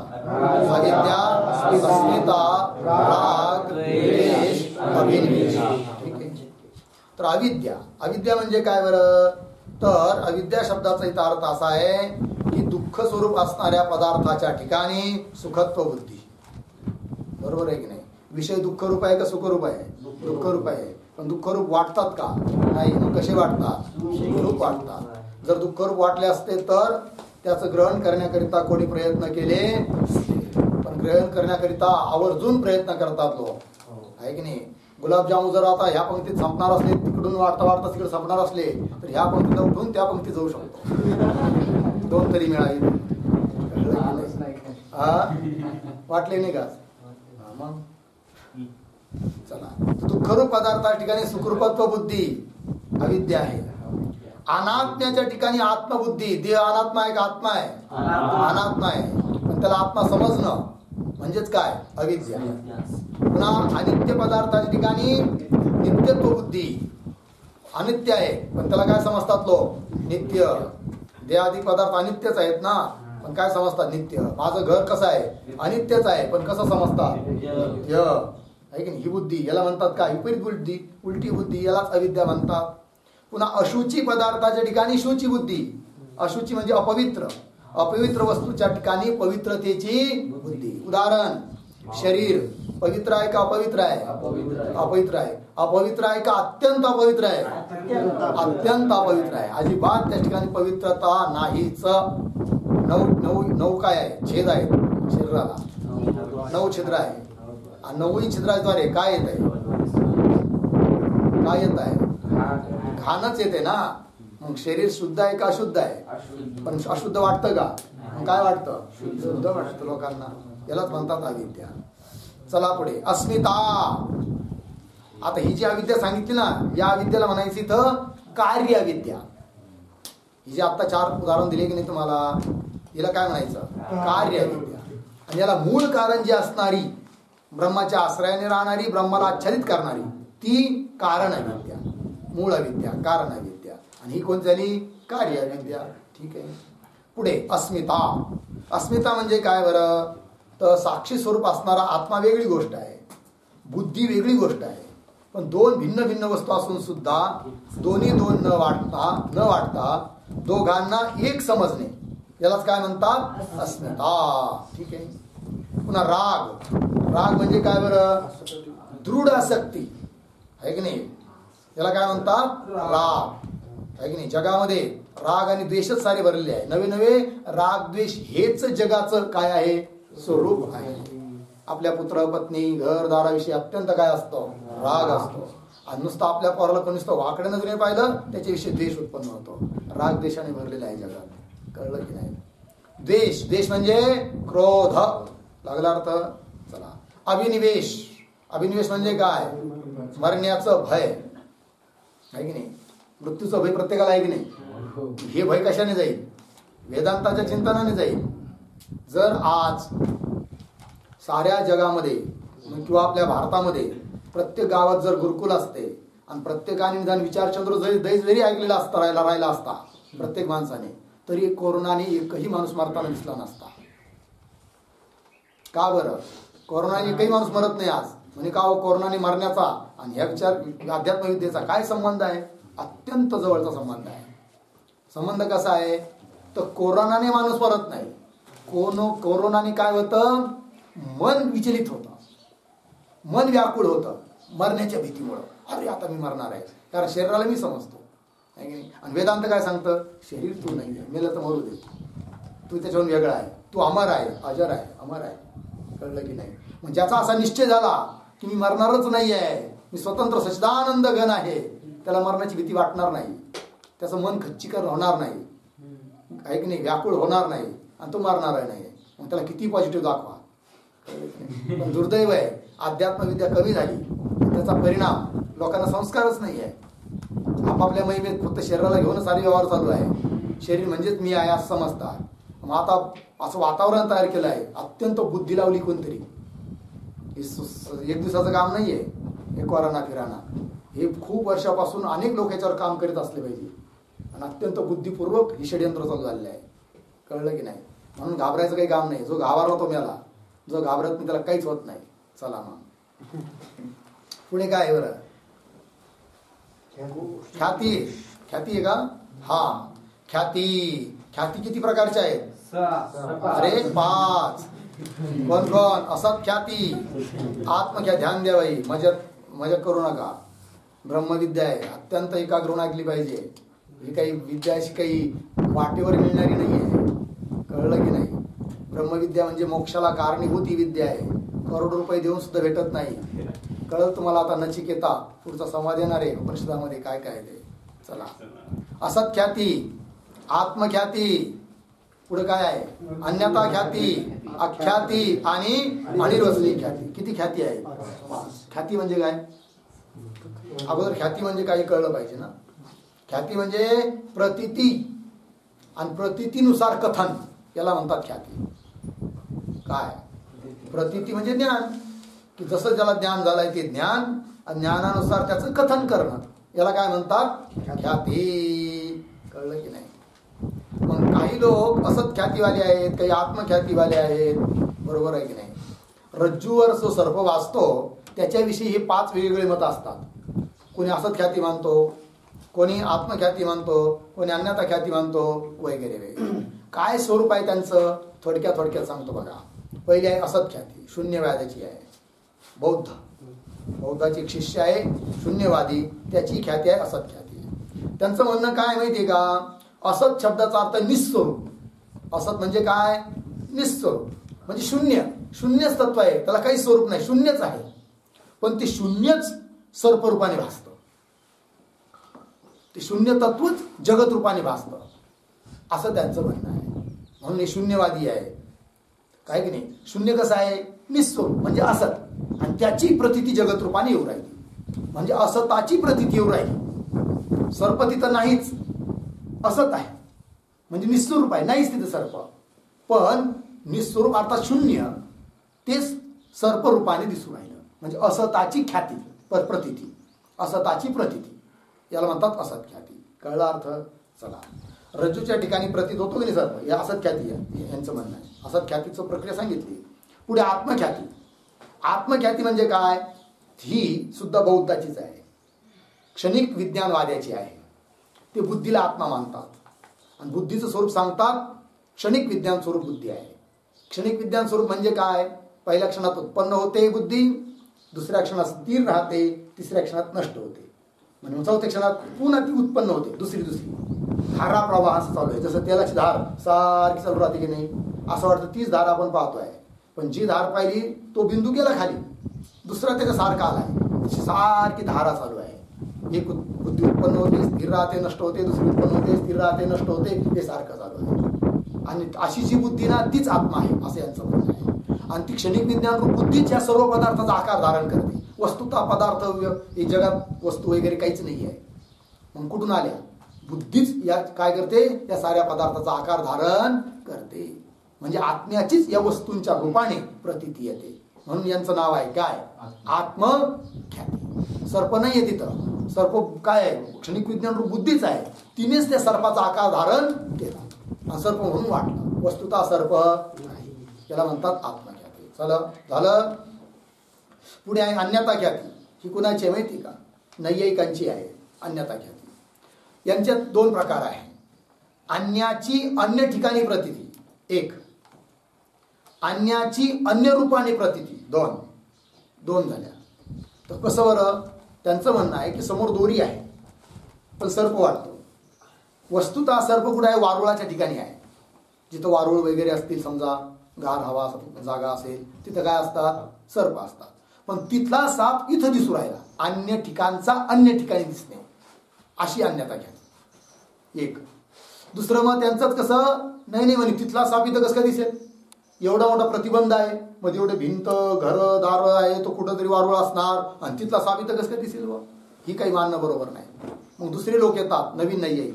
अविद्या, अस्मिता, राग, क्लेश, अभिनिवेश. ठीक आहे. तर अविद्या, अविद्या म्हणजे काय बरं? तर अविद्या शब्दाचा इथं अर्थ असा आहे की दुःख स्वरूप असणाऱ्या पदार्थाच्या ठिकाणी सुखत्व बुद्धी. बरोबर आहे की नाही. विषय दुःखरूप आहे का सुखरूप आहे? दुःखरूप आहे. पण दुःखरूप वाटतात का? नाही. मग कसे वाटतात? सुखरूप वाटतात. जर दुःखरूप वाटले असते तर त्याचं ग्रहण करण्याकरिता कोणी प्रयत्न केले, पण ग्रहण करण्याकरिता आवर्जून प्रयत्न करतात लोक, आहे की नाही. गुलाबजामू जर आता ह्या पंक्तीत संपणार असले, तिकडून वाढता वाढता तिकडे संपणार असले तर ह्या पंक्तीला उठून त्या पंक्तीत जाऊ शकतो. 2 तरी मिळाली. वाटले नाही का? मग चला. दुःखरूप पदार्था ठिकाणी सुखरूपत्व बुद्धी अविद्या आहे. अनात्म्याच्या ठिकाणी आत्मबुद्धी. देह अनात्मा आहे का आत्मा आहे? अनात्मा आहे, पण त्याला आत्मा समजणं म्हणजेच काय? अविद्या. पुन्हा अनित्य पदार्थाच्या ठिकाणी नित्यत्व बुद्धी. अनित्य आहे पण त्याला काय समजतात लोक? नित्य. देहादिक पदार्थ अनित्यच आहेत ना, पण काय समजतात? नित्य. माझं घर कसं आहे? अनित्यच आहे, पण कसं समजतात? नित्य, आहे की नाही. ही बुद्धी याला म्हणतात काय? विपरीत बुद्धी, उलटी बुद्धी, यालाच अविद्या म्हणतात. पुन्हा अशुची पदार्थाच्या ठिकाणी शुची बुद्धी. अशुची म्हणजे अपवित्र. अपवित्र वस्तूच्या ठिकाणी पवित्रतेची बुद्धी. उदाहरण, शरीर पवित्र आहे का अपवित्र आहे? अपवित्र आहे. अपवित्र आहे का अत्यंत अपवित्र आहे? अत्यंत अपवित्र आहे. अजिबात त्या ठिकाणी पवित्रता नाहीच. नऊ काय आहे? छेद आहेत शरीराला. 9 छिद्र आहे. आणि 9ही छिद्राद्वारे काय येत आहे? काय येत आहे? घाणच येते ना. मग शरीर शुद्ध आहे का अशुद्ध आहे? पण अशुद्ध वाटतं का? काय वाटतं? शुद्ध वाटतं लोकांना. यालाच म्हणतात अविद्या. चला पुढे. अस्मिता. आता ही जी अविद्या सांगितली ना, या अविद्याला म्हणायची इथं कार्य अविद्या. ही जी आता 4 उदाहरण दिले की नाही तुम्हाला, हिला काय म्हणायचं? कार्य अविद्या. आणि याला मूळ कारण जी असणारी, ब्रह्माच्या आश्रयाने राहणारी, ब्रह्माला आच्छादित करणारी, ती कारण अविद्या. मूळ अविद्या, कारण अविद्या. आणि ही कोणती झाली? कार्य अविद्या. ठीक आहे. पुढे अस्मिता. अस्मिता म्हणजे काय बरं? तर साक्षी स्वरूप असणारा आत्मा वेगळी गोष्ट आहे, बुद्धी वेगळी गोष्ट आहे. पण 2 भिन्न भिन्न वस्तू असून सुद्धा दोन्ही दोन न वाटता दोघांना एक समजणे, यालाच काय म्हणतात? अस्मिता. ठीक आहे. पुन्हा राग. राग म्हणजे काय बरं? दृढ आसक्ती आहे की नाही? याला काय म्हणतात? राग आहे की नाही? जगामध्ये राग आणि द्वेषच सारे भरलेले आहे. नवे नवे राग द्वेष हेच जगाचं काय आहे? स्वरूप आहे. आपल्या पुत्र पत्नी घरदाराविषयी अत्यंत काय असतो? राग असतो. आणि नुसतं आपल्या पोराला कोणी नुसतं वाकड्या नजरेने पाहिलं त्याच्याविषयी द्वेष उत्पन्न होतो. राग द्वेषाने भरलेला आहे जगात. कळलं की नाही? द्वेष. द्वेष म्हणजे क्रोध. लागला अर्थ? चला. अभिनिवेश. अभिनिवेश म्हणजे काय? मरण्याचं भय आहे की नाही? मृत्यूचं भय प्रत्येकाला आहे की नाही? हे भय कशाने जाईल? वेदांताच्या चिंतनाने जाईल. जर आज साऱ्या जगामध्ये किंवा आपल्या भारतामध्ये प्रत्येक गावात जर गुरुकुल असते आणि प्रत्येकाने निदान विचारचंद्र जरी ऐकलेला असता, राहिला असता प्रत्येक माणसाने, तरी कोरोनाने एकही माणूस मरताना दिसला नसता. का बरं? कोरोनाने एकही माणूस मरत नाही आज. म्हणजे का? कोरोनाने मरण्याचा आणि ह्या अध्यात्मविद्येचा काय संबंध आहे? अत्यंत जवळचा संबंध आहे. संबंध कसा आहे? तर कोरोनाने माणूस मरत नाही. कोरोनाने काय होतं? मन विचलित होतं, मन व्याकुळ होतं मरण्याच्या भीतीमुळं. अरे आता मी मरणार आहे, कारण शरीराला मी समजतो. आणि वेदांत काय सांगतं? शरीर तू नाही आहे, मेलं तर मरू दे, तू त्याच्याहून वेगळा आहे, तू अमर आहे, अजर आहे, अमर आहे. कळलं की नाही? मग ज्याचा असा निश्चय झाला की मी मरणारच नाही आहे, मी स्वतंत्र सच्चिदानंद घन आहे, त्याला मरणाची भीती वाटणार नाही. त्याचं मन खच्चीकर होणार नाही, आहे की नाही? व्याकुळ होणार नाही. आणि तो मरणार नाही. मग त्याला किती पॉझिटिव्ह दाखवा. पण दुर्दैव आहे, अध्यात्मविद्या कमी झाली, त्याचा परिणाम लोकांना संस्कारच नाही आहे. आपापल्या महिमेत फक्त शरीराला घेऊन सारे व्यवहार चालू आहे. शरीर म्हणजेच मी आहे असं समजतात. मग आता असं वातावरण तयार केलं आहे, अत्यंत बुद्धी लावली कोणतरी. एक दिवसाचं काम नाहीये हे कोरोना फिराना. हे खूप वर्षापासून अनेक लोक याच्यावर काम करीत असले पाहिजे. आणि अत्यंत बुद्धिपूर्वक ही षडयंत्र चालू झालेलं आहे. कळलं की नाही? म्हणून घाबरायचं काही काम नाही. जो घाबरला तो मेला, जो घाबरत नाही त्याला काहीच होत नाही. चला मग पुढे काय बरं? ख्याती. ख्याती आहे का? हा, ख्याती. ख्याती किती प्रकारच्या आहेत? अरे 5. कोण कोण? असत ख्याती, आत्मख्या. ध्यान द्या बाई, मजा करू नका. ब्रह्मविद्या आहे, अत्यंत एकाग्र होऊन ऐकली पाहिजे. ही काही विद्या अशी काही वाटेवर मिळणारी नाही आहे. कळलं की नाही? ब्रह्मविद्या म्हणजे मोक्षाला कारणीभूत ही विद्या आहे. करोडो रुपये देऊन सुद्धा भेटत नाही. कळलं तुम्हाला? आता नचिकेता पुढचा संवाद येणार आहे उपनिषदामध्ये काय काय ते. चला. असत ख्याती, आत्मख्याती, पुढे काय आहे? अन्यथा ख्याती, अख्याती आणि अनिर्वचनीय ख्याती. किती ख्याती आहे? 5. ख्याती म्हणजे काय? अगोदर ख्याती म्हणजे काही कळलं पाहिजे ना. ख्याती म्हणजे प्रतीती आणि प्रतीतीनुसार कथन, याला म्हणतात ख्याती. काय? प्रतीती म्हणजे ज्ञान, की जसं ज्याला ज्ञान झालंय ते ज्ञान, आणि ज्ञानानुसार त्याचं कथन करणं, याला काय म्हणतात? ख्याती. कळलं की नाही? मग काही लोक असत ख्यातीवाले आहेत, काही आत्मख्यातीवाले आहेत. बरोबर आहे की नाही? रज्जूवर जो सर्प वाचतो त्याच्याविषयी हे 5 वेगवेगळे मत असतात. कोणी असत ख्याती मानतो, कोणी आत्मख्याती मानतो, कोणी अन्यथा ख्याती मानतो, वगैरे वगैरे. काय स्वरूप आहे त्यांचं? थोडक्यात सांगतो बघा. पहिली आहे असत्ख्याती, शून्यवादाची आहे. बौद्धाची एक शिष्य आहे शून्यवादी, त्याची ख्याती आहे असत्ख्याती. त्यांचं म्हणणं काय माहितीये का, असत शब्दाचा अर्थ निस्वरूप. असत म्हणजे काय, निस्वरूप म्हणजे शून्य. शून्यच तत्व आहे, त्याला काही स्वरूप नाही, शून्यच आहे. पण ते शून्यच सर्परूपाने भासतं, ते शून्य तत्वच जगत रूपाने भासतं, असं त्यांचं म्हणणं आहे. म्हणून हे शून्यवादी आहे. काय की नाही, शून्य कसं आहे, निस्वरूप म्हणजे असत, आणि त्याची प्रतीती जगत रूपाने येऊ राहिली, म्हणजे असताची प्रतीती येऊ राहिली. सर्प तिथं नाहीच, असत आहे म्हणजे निस्वरूप आहे, नाहीच तिथं सर्प. पण निस्वरूप अर्थात शून्य तेच सर्प रूपाने दिसू राहिलं, म्हणजे असताची ख्याती प्रतीती, असताची प्रतीती, याला म्हणतात असत ख्याती. कळला अर्थ? चला, रज्जूच्या ठिकाणी प्रतीत होतो की नाही सर्प, या असत ख्याती यांचं म्हणणं आहे. असत ख्यातीचं प्रक्रिया सांगितली. पुढे आत्मख्याती. आत्मख्याती म्हणजे काय, ही सुद्धा बौद्धाचीच आहे, क्षणिक विज्ञानवाद्याची आहे. ते बुद्धीला आत्मा मानतात आणि बुद्धीचं स्वरूप सांगतात क्षणिक विज्ञान स्वरूप बुद्धी आहे. क्षणिक विज्ञान स्वरूप म्हणजे काय, पहिल्या क्षणात उत्पन्न होते बुद्धी, दुसऱ्या क्षणात स्थिर राहते, तिसऱ्या क्षणात नष्ट होते, म्हणजे चौथ्या क्षणात पुन्हा ती उत्पन्न होते, दुसरी धारा प्रवाह असं चालू आहे. जसं तेलाची धार सारखी चालू राहते की नाही, असं वाटतं तीच धार आपण पाहतोय, पण जी धार पाहिली तो बिंदू गेला खाली, दुसरा त्याच्या सारखा आलाय, सारखी धारा चालू आहे. एक बुद्धी उत्पन्न होते, स्थिर राहते, नष्ट होते, दुसरी उत्पन्न होते, स्थिर राहते, नष्ट होते, हे सारखं चालू आहे. आणि अशी जी बुद्धी ना तीच आत्मा आहे असं यांचं म्हणणं आहे. आणि ती क्षणिक विज्ञान रूप बुद्धीच या सर्व पदार्थाचा आकार धारण करते. वस्तुता पदार्थ हे जगात वस्तू वगैरे काहीच नाही आहे, मग कुठून आल्या, बुद्धीच या काय करते, या साऱ्या पदार्थाचा आकार धारण करते, म्हणजे आत्म्याचीच या वस्तूंच्या रूपाने प्रतीती येते. म्हणून यांचं नाव आहे काय, आत्मख्याती. सर्प नाहीये तिथं, सर्प काय आहे, क्षणिक विज्ञान रूप बुद्धीच आहे, तिनेच त्या सर्पाचा आकार धारण केला आणि सर्प म्हणून वाटला, वस्तुता सर्प नाही, याला म्हणतात आत्मख्याती. चला झालं. पुढे आहे अन्यथा ख्याती. ही कुणाची माहिती का, नैयायिकांची आहे अन्यथा ख्याती. यांच्यात दोन प्रकार आहे. अन्याची अन्य ठिकाणी प्रतीती एक, अन्याची अन्य रूपाने प्रतीती दोन झाल्या. तर कसं बरं, त्यांचं म्हणणं आहे की समोर दोरी आहे पण सर्प वाटतो. वस्तुतः सर्प कुठे आहे, वारुळाच्या ठिकाणी आहे. जिथं वारुळ वगैरे असतील, समजा गार हवा जागा असेल, तिथं काय असतात, सर्प असतात. पण तिथला साप इथं दिसू राहिला, अन्य ठिकाणचा अन्य ठिकाणी दिसणे, अशी अन्यथा घ्या एक. दुसरं मग त्यांचंच कसं, नाही म्हणे तिथला साप इथं कसं काय दिसेल, एवढा मोठा प्रतिबंध आहे, मध्ये एवढे भिंत घर दार आहे, तो कुठंतरी वारुळ असणार आणि तिथला साप इथं कसं काय दिसेल, ही काही मानणं बरोबर नाही. मग दुसरे लोक येतात नवीन नाही आहे,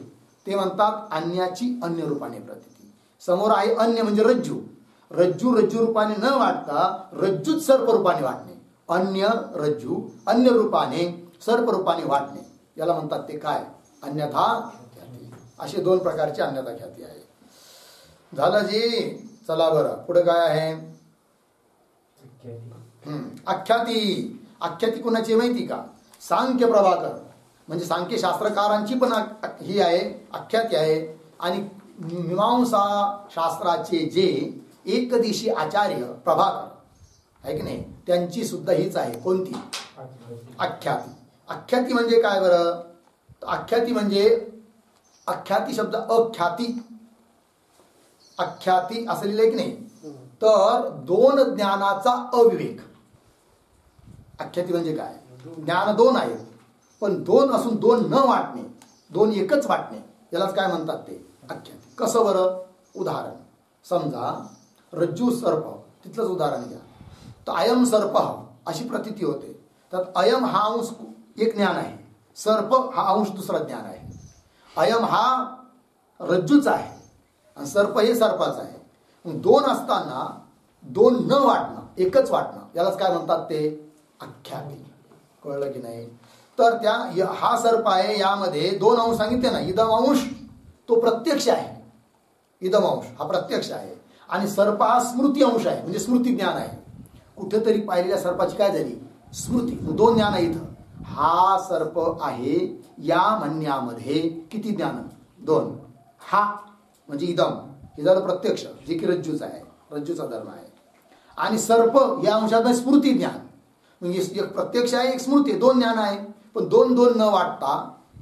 ते म्हणतात अन्याची अन्य रूपाने प्रतीती. समोर आहे अन्य म्हणजे रज्जू, रज्जू रूपाने न वाटता रज्जूच सर्प रूपाने वाटणे, अन्य रज्जू अन्य रूपाने सर्प रूपाने वाटणे, याला म्हणतात ते काय, अन्यथा ख्याती. असे दोन प्रकारची अन्यथा ख्याती आहे. झालं जी. चला बरं, पुढे काय आहे, आख्याती. आख्याती कोणाची माहिती का, सांख्य प्रभाकर, म्हणजे सांख्य शास्त्रकारांची पण ही आहे, आख्याती आहे. आणि मीमांसा शास्त्राचे जे एकदिशी आचार्य प्रभाकर आहे की नाही, त्यांची सुद्धा हीच आहे. कोणती, आख्याती. आख्याती म्हणजे काय बरं, आख्याती म्हणजे, आख्याती शब्द अख्याती, आख्याती असं लिहिलंय की नाही, तर दोन ज्ञानाचा अविवेक. आख्याती म्हणजे काय, ज्ञान दोन आहे पण दोन असून दोन न वाटणे, दोन एकच वाटणे, यालाच काय म्हणतात ते आख्याती. कसं बरं, उदाहरण समजा रज्जू सर्प, तिथलंच उदाहरण घ्या. तर अयम सर्प अशी प्रतीती होते, तर अयम हा अंश एक ज्ञान आहे, सर्प हा अंश दुसरा ज्ञान आहे. अयम हा रज्जूचा आहे आणि सर्प हे सर्पाचं आहे. दोन असताना दोन न वाटणं, एकच वाटणं, यालाच काय म्हणतात ते आख्याती. कळलं की नाही. तर त्या हा सर्प आहे, यामध्ये दोन अंश सांगितले ना, इदम अंश तो प्रत्यक्ष आहे, इदम अंश हा प्रत्यक्ष आहे, आणि सर्प हा स्मृती अंश आहे, म्हणजे स्मृती ज्ञान आहे. कुठेतरी पाहिलेल्या सर्पाची काय झाली, स्मृती. दोन ज्ञान आहे इथं. हा सर्प आहे या म्हणण्यामध्ये किती ज्ञान, दोन. हा म्हणजे इदम, हे झालं प्रत्यक्ष, जे की रज्जूचा आहे, रज्जूचा धर्म आहे. आणि सर्प या अंशात स्मृती ज्ञान, म्हणजे एक प्रत्यक्ष आहे, एक स्मृती, दोन ज्ञान आहे. पण दोन दोन न वाटता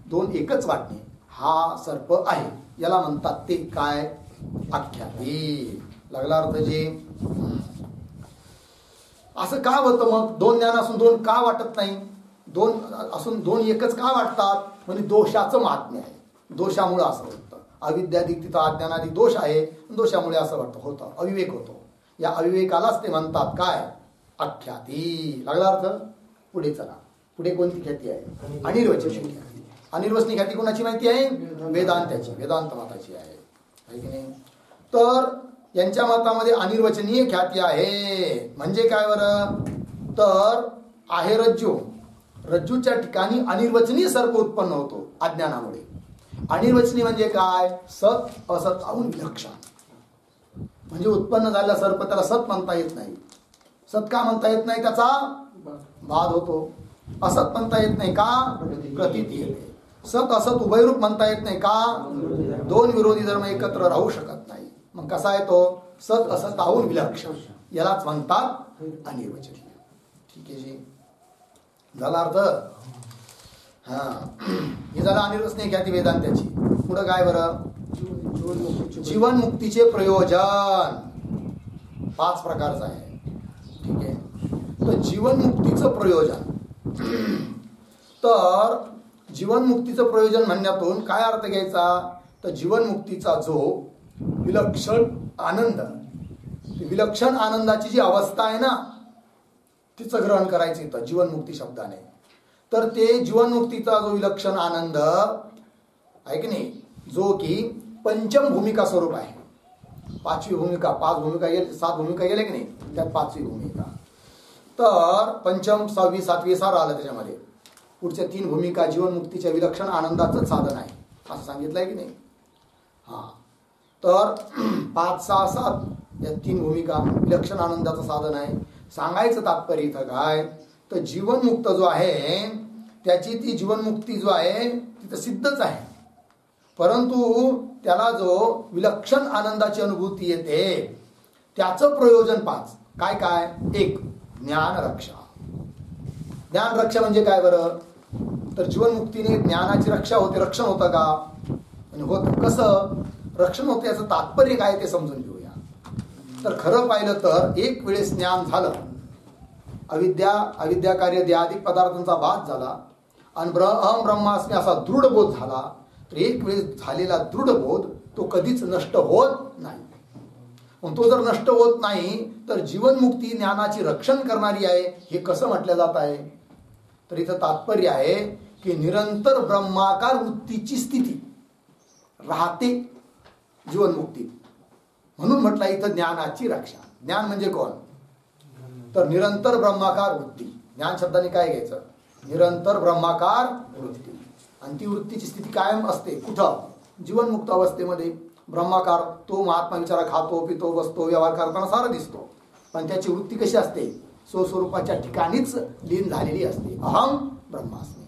दोन एकच वाटणे हा सर्प आहे. याला म्हणतात ते काय? आख्याती. लागला अर्थ जे? असं का होतं मग? दोन ज्ञान असून दोन का वाटत नाही? दोन असून दोन एकच का वाटतात? म्हणजे दोषाचं महात्म्य आहे. दोषामुळे असं होतं. अविद्याधिक तिथं अज्ञानाधिक दोष आहे, दोषामुळे असं वाटतं, होतं, अविवेक होतो. या अविवेकालाच ते म्हणतात काय? आख्याती. लागला अर्थ? पुढे चला. पुढे कोणती ख्याती आहे? अनिर्वचनीय ख्याती. अनिर्वचनीय ख्याती कोणाची माहिती आहे? वेदांताची, वेदांत मताची आहे की नाही? तर यांच्या मतामध्ये अनिर्वचनीय ख्याती आहे. म्हणजे काय बरं? तर आहे रज्जू, रज्जूच्या ठिकाणी अनिर्वचनीय सर्प उत्पन्न होतो अज्ञानामुळे. अनिर्वचनीय म्हणजे काय? सत असत आऊन विलक्षण. म्हणजे उत्पन्न झालेला सर्प त्याला सत म्हणता येत नाही. सत का म्हणता येत नाही? त्याचा बाध होतो. असत म्हणता येत नाही का? प्रतीती येते. सत असत उभयरूप म्हणता येत नाही का? दोन विरोधी धर्म एकत्र राहू शकत नाही. मग कसा आहे तो? सत असत आऊन विलक्षण. यालाच म्हणतात अनिर्वचनीय. ठीक आहे जी, झाला अर्थ? हा, हे झालं अनिर्वचनीय ख्याती वेदांताची. पुढं काय बरं? जीवन मुक्तीचे प्रयोजन 5 प्रकारचं आहे. ठीक आहे. तर जीवनमुक्तीचं प्रयोजन, तर जीवनमुक्तीचं प्रयोजन म्हणण्यातून काय अर्थ घ्यायचा? तर जीवनमुक्तीचा जो विलक्षण आनंद, विलक्षण आनंदाची जी अवस्था आहे ना, तिचं ग्रहण करायचं इथं जीवनमुक्ती शब्दाने. तर ते जीवनमुक्तीचा जो विलक्षण आनंद आहे की नाही, जो की पंचम भूमिका स्वरूप आहे. 5वी भूमिका, 5 भूमिका गेले, 7 भूमिका गेले की नाही, त्यात 5वी भूमिका. तर पंचम, 6वी, 7वी सारं आलं त्याच्यामध्ये. पुढच्या 3 भूमिका जीवनमुक्तीच्या विलक्षण आनंदाचं साधन आहे असं सांगितलंय की नाही. हा, तर 5, 6, 7 या 3 भूमिका विलक्षण आनंदाचं साधन आहे. सांगायचं तात्पर्य इथं काय? तर जीवनमुक्त जो आहे त्याची ती जीवनमुक्ती जो आहे तिथं सिद्धच आहे, परंतु त्याला जो विलक्षण आनंदाची अनुभूती येते त्याचं प्रयोजन 5. काय काय? 1 ज्ञान रक्षा. ज्ञान रक्षा म्हणजे काय बरं? तर जीवनमुक्तीने ज्ञानाची रक्षा होते. रक्षण होतं का? होतं. कसं रक्षण होतं याचं तात्पर्य काय ते समजून घेऊया. तर खरं पाहिलं तर एक वेळेस ज्ञान झालं, अविद्या कार्य देहादिक पदार्थांचा बाध झाला आणि अहम ब्रह्मास्मी असा दृढ बोध झाला. तर एक वेळेस झालेला दृढ बोध तो कधीच नष्ट होत नाही. मग तो जर नष्ट होत नाही तर जीवनमुक्ती ज्ञानाची रक्षण करणारी आहे हे कसं म्हटलं जात आहे? तर इथं तात्पर्य आहे की निरंतर ब्रह्माकार वृत्तीची स्थिती राहते जीवनमुक्ती, म्हणून म्हटलं इथं ज्ञानाची रक्षा. ज्ञान म्हणजे कोण? तर निरंतर ब्रह्माकार वृत्ती. ज्ञान शब्दाने काय घ्यायचं? निरंतर ब्रह्माकार वृत्ती. आणि ती वृत्तीची स्थिती कायम असते कुठं? जीवनमुक्त अवस्थेमध्ये. ब्रह्माकार तो महात्मा विचारा खातो पितो बसतो व्यवहार करताना सारं दिसतो, पण त्याची वृत्ती कशी असते? स्वस्वरूपाच्या ठिकाणीच लीन झालेली असते. अहम ब्रह्मास्मी.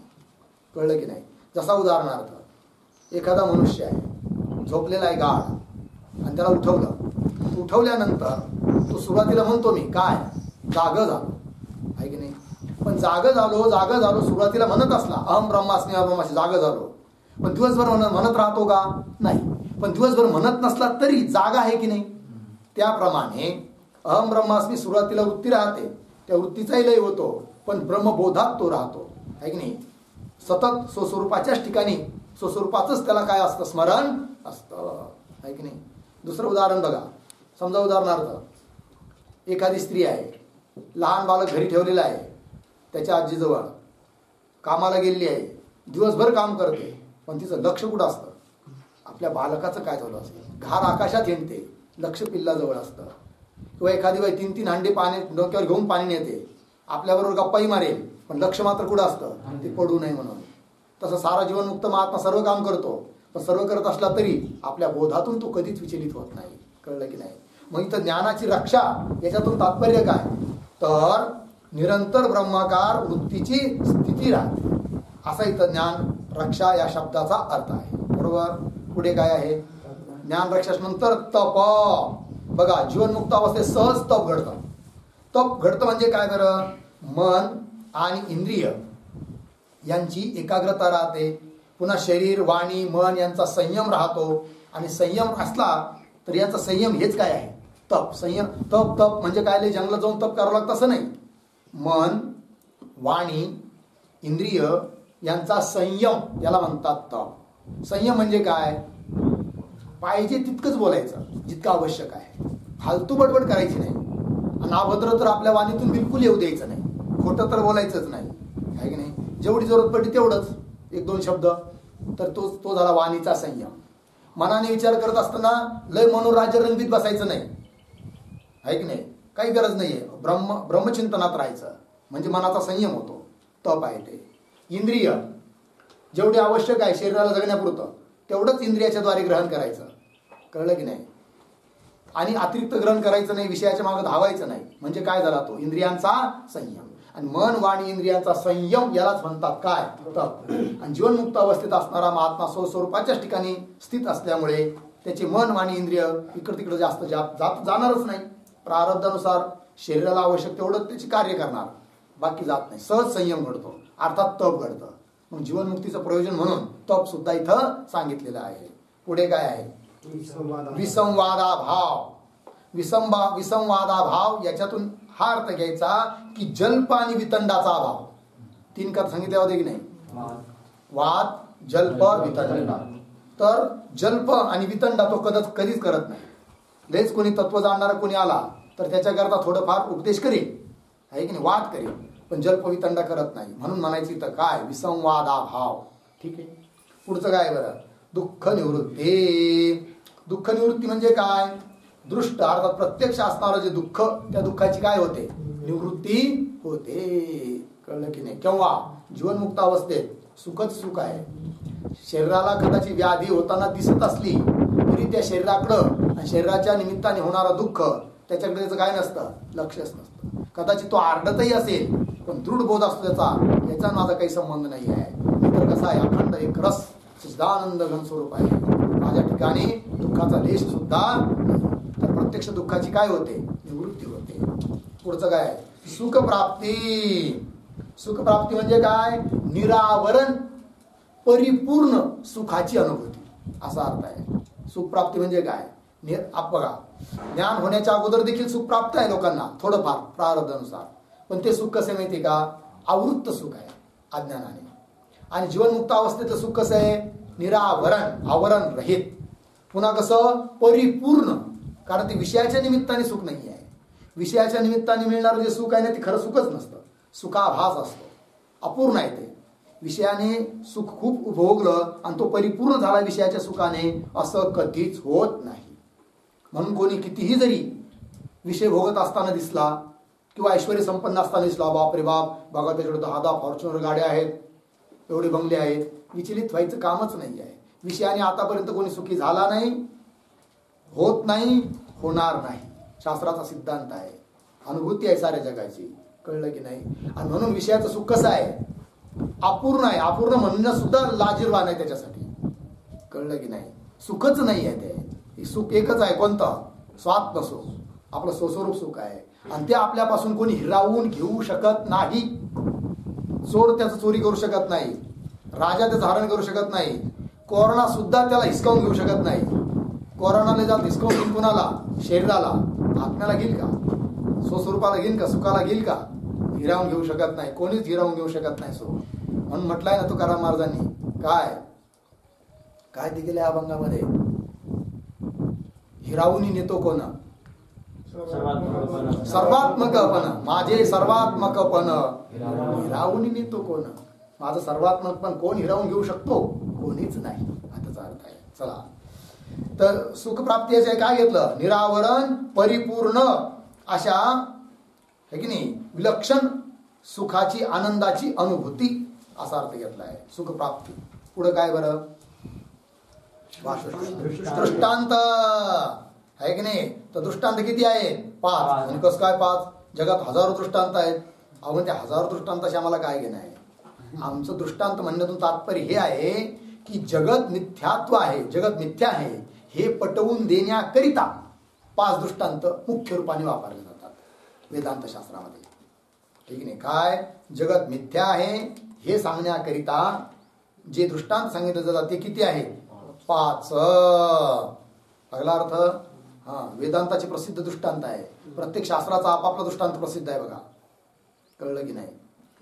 कळलं की नाही? जसा उदाहरणार्थ एखादा मनुष्य आहे, झोपलेला आहे गाढ, आणि त्याला उठवलं. उठवल्यानंतर तो सुरुवातीला म्हणतो मी काय जागं झालो आहे की नाही, पण जागं झालो सुरुवातीला म्हणत असला अहम ब्रह्मास्मी अहम ब्रह्मास्मी जागं झालो, पण दिवसभर म्हणत राहतो का? नाही. पण दिवसभर म्हणत नसला तरी जागा आहे की नाही? त्याप्रमाणे अहम ब्रह्मास्मी सुरुवातीला वृत्ती राहते, त्या वृत्तीचाही लय होतो, पण ब्रह्मबोधात तो राहतो आहे की नाही. सतत स्वस्वरूपाच्याच ठिकाणी स्वस्वरूपाचंच त्याला काय असतं? स्मरण असतं आहे की नाही. दुसरं उदाहरण बघा. समजा उदाहरणार्थ एखादी स्त्री आहे, लहान बालक घरी ठेवलेलं आहे त्याच्या आजीजवळ, कामाला गेलेली आहे, दिवसभर काम करते, पण तिचं लक्ष कुठं असतं? आपल्या बालकाचं काय झालं असतं? घार आकाशात हिंडते, लक्ष पिल्लाजवळ असतं. किंवा एखादी बाई 3-3 हांडे पाणी डोक्यावर घेऊन पाणी नेते, आपल्याबरोबर गप्पाही मारेल, पण लक्ष मात्र कुठं असतं? ते पडू नये म्हणून. तसं सारा जीवनमुक्त महात्मा सर्व काम करतो, पण सर्व करत असला तरी आपल्या बोधातून तो कधीच विचलित होत नाही. कळलं की नाही? मग इथं ज्ञानाची रक्षा याच्यातून तात्पर्य काय? तर निरंतर ब्रह्माकार वृत्तीची स्थिती राहते, असा इथं ज्ञान रक्षा या शब्दाचा अर्थ आहे. बरोबर. पुढे काय आहे? ज्ञान रक्षानंतर तप. बघा जीवनमुक्त अवस्थेत सहज तप घडतं. तप घडतं म्हणजे काय बरं? मन आणि इंद्रिय यांची एकाग्रता राहते, पुन्हा शरीर वाणी मन यांचा संयम राहतो. आणि संयम असला तर याचा संयम हेच काय आहे? तप. संयम तप तप म्हणजे काय? जंगलात जाऊन तप करावं लागतं असं नाही. मन वाणी इंद्रिय यांचा संयम याला म्हणतात तप. संयम म्हणजे काय? पाहिजे तितकंच बोलायचं जितकं आवश्यक आहे, फालतू बडबड करायची नाही. आणि अभद्र तर आपल्या वाणीतून बिलकुल येऊ द्यायचं नाही, खोटं तर बोलायचंच नाही, आहे की नाही? जेवढी जरूरत पडली तेवढंच, एक दोन शब्द, तर तो झाला वाणीचा संयम. मनाने विचार करत असताना लय मनोराज्य रंगीत बसायचं नाही, आहे की नाही? काही गरज नाहीये. ब्रह्मचिंतनात राहायचं म्हणजे मनाचा संयम होतो. तप आहे ते. इंद्रिय जेवढे आवश्यक आहे शरीराला जगण्यापुरतं तेवढंच इंद्रियाच्या द्वारे ग्रहण करायचं, कळलं की नाही? आणि अतिरिक्त ग्रहण करायचं नाही, विषयाच्या मागे धावायचं नाही. म्हणजे काय झाला? तो इंद्रियांचा संयम. आणि मन वाणी इंद्रियांचा संयम यालाच म्हणतात काय? तप. आणि जीवनमुक्त अवस्थेत असणारा महात्मा स्वस्वरूपाच्याच ठिकाणी स्थित असल्यामुळे त्याचे मन वाणी इंद्रिय इकडे तिकडे जास्त जाणारच नाही. प्रारब्धानुसार शरीराला आवश्यक तेवढं त्याचे कार्य करणार, बाकी जात नाही. सहज संयम घडतो, अर्थात तप घडतं. मग जीवनमुक्तीचं प्रयोजन म्हणून तप सुद्धा इथं सांगितलेलं आहे. पुढे काय आहे? विसंवादा भाव. विसंवादा भाव याच्यातून हा अर्थ घ्यायचा की जल्प आणि वितंडाचा अभाव. तीन कथ सांगितले होते की नाही? वाद जल्प वितंडा. तर जल्प आणि वितंडा तो कधीच करत नाही. लयच कोणी तत्व जाणणारा कोणी आला तर त्याच्याकरता थोडंफार उपदेश करेल, आहे की नाही? वाद करेल, पण जल्प वितंडा करत नाही. म्हणून म्हणायची तर काय? विसंवादा भाव. ठीक आहे. पुढचं काय बरं? दुःख निवृत्ती. दुःख निवृत्ती म्हणजे काय? दृष्ट अर्थात प्रत्यक्ष असणारं जे दुःख, त्या दुःखाची काय होते? निवृत्ती होते, कळलं की नाही? केव्हा? जीवनमुक्त अवस्थेत सुखच सुख आहे. शरीराला कदाचित व्याधी होताना दिसत असली तरी त्या शरीराकडं आणि शरीराच्या निमित्ताने होणारं दुःख त्याच्याकडे त्याचं काय नसतं, लक्षच नसतं. कदाचित तो आरडतही असेल पण दृढ बोध असतो त्याचा, याचा माझा काही संबंध नाही आहे. तर कसा आहे? अखंड एक रस सच्चिदानंद घन स्वरूप आहे माझ्या ठिकाणी, दुःखाचा लेश सुद्धा. तर प्रत्यक्ष दुःखाची काय होते? निवृत्ती होते. पुढचं काय? सुखप्राप्ती. सुखप्राप्ती म्हणजे काय? निरावरण परिपूर्ण सुखाची अनुभूती, असा अर्थ आहे. सुखप्राप्ती म्हणजे काय? बघा, ज्ञान होण्याच्या अगोदर देखील सुख प्राप्त आहे लोकांना थोडंफार प्रारब्धानुसार, पण ते सुख कसं माहिती का? आवृत्त सुख आहे अज्ञानाने. आणि जीवनमुक्त अवस्थेतलं सुख कसं आहे? निरावरण, आवरण रहित. पुन्हा कसं? परिपूर्ण, कारण ते विषयाच्या निमित्ताने सुख नाही आहे. विषयाच्या निमित्ताने मिळणारं जे सुख आहे ना ते खरं सुखच नसतं, सुखाभास असतो, अपूर्ण आहे ते. विषयाने सुख खूप उपभोगलं आणि तो परिपूर्ण झाला विषयाच्या सुखाने असं कधीच होत नाही. म्हणून कोणी कितीही जरी विषय भोगत असताना दिसला किंवा ऐश्वर्य संपन्न असताना दिसला, बापरे बाप बघा त्याच्याकडे 10 फॉर्च्युनर गाड्या आहेत, एवढे बंगले आहेत, विचलित व्हायचं कामच नाही आहे. विषयाने आतापर्यंत कोणी सुखी झाला नाही, होत नाही, होणार नाही. शास्त्राचा सिद्धांत आहे, अनुभूती आहे साऱ्या जगाची, कळलं की नाही? आणि म्हणून विषयाचं सुख कसं आहे? अपूर्ण आहे. अपूर्ण म्हणणं सुद्धा लाजिरवाण आहे त्याच्यासाठी, कळलं की नाही? सुखच नाही आहे ते. सुख एकच आहे, कोणतं? स्वात्म सुख, आपलं स्वस्वरूप सुख आहे. आणि ते आपल्यापासून कोणी हिरावून घेऊ शकत नाही. चोर त्याचं चोरी करू शकत नाही, राजा त्याचं हरण करू शकत नाही, कोरोना सुद्धा त्याला हिसकावून घेऊ शकत नाही. कोरोनाला जात हिसकावून घेईल कुणाला? शरीराला. आत्म्याला घेईल का? स्वस्वरूपाला घेईल का? सुखाला घेईल का? हिरावून घेऊ शकत नाही, कोणीच हिरावून घेऊ शकत नाही सुख. म्हणून म्हटलंय ना तुकाराम महाराजांनी, काय काय ते केलं अभंगामध्ये? हिरावून नेतो कोण? सर्वात्मकपण. माझे सर्वात्मकपण हिरावून नेतो कोण? माझं सर्वात्मकपण कोण हिरावून घेऊ शकतो? कोणीच नाही, त्याचा अर्थ आहे. चला, तर सुखप्राप्ती याचे काय घेतलं? निरावरण परिपूर्ण अशा, है की नाही, विलक्षण सुखाची आनंदाची अनुभूती असा अर्थ घेतला आहे सुखप्राप्ती. पुढे काय बरं? दृष्टांत आहे की नाही? तर दृष्टांत किती आहे? 5. आणि कसं काय 5? जगात हजारो दृष्टांत आहेत. अहो त्या हजारो दृष्टांताशी आम्हाला काय घेणं आहे? आमचं दृष्टांत म्हणण्यातून तात्पर्य हे आहे की जगत मिथ्यात्व आहे, जगत मिथ्या आहे हे पटवून देण्याकरिता 5 दृष्टांत मुख्य रूपाने वापरले जातात. वेदांत शास्त्रामध्ये. ठीक नाही. काय जगत मिथ्या आहे हे सांगण्याकरिता जे दृष्टांत सांगितलं जातात ते किती आहे? 5. पहिला अर्थ वेदांताचे प्रसिद्ध दृष्टांत आहे. प्रत्येक शास्त्राचा आपापला दृष्टांत प्रसिद्ध आहे बघा. कळलं की नाही?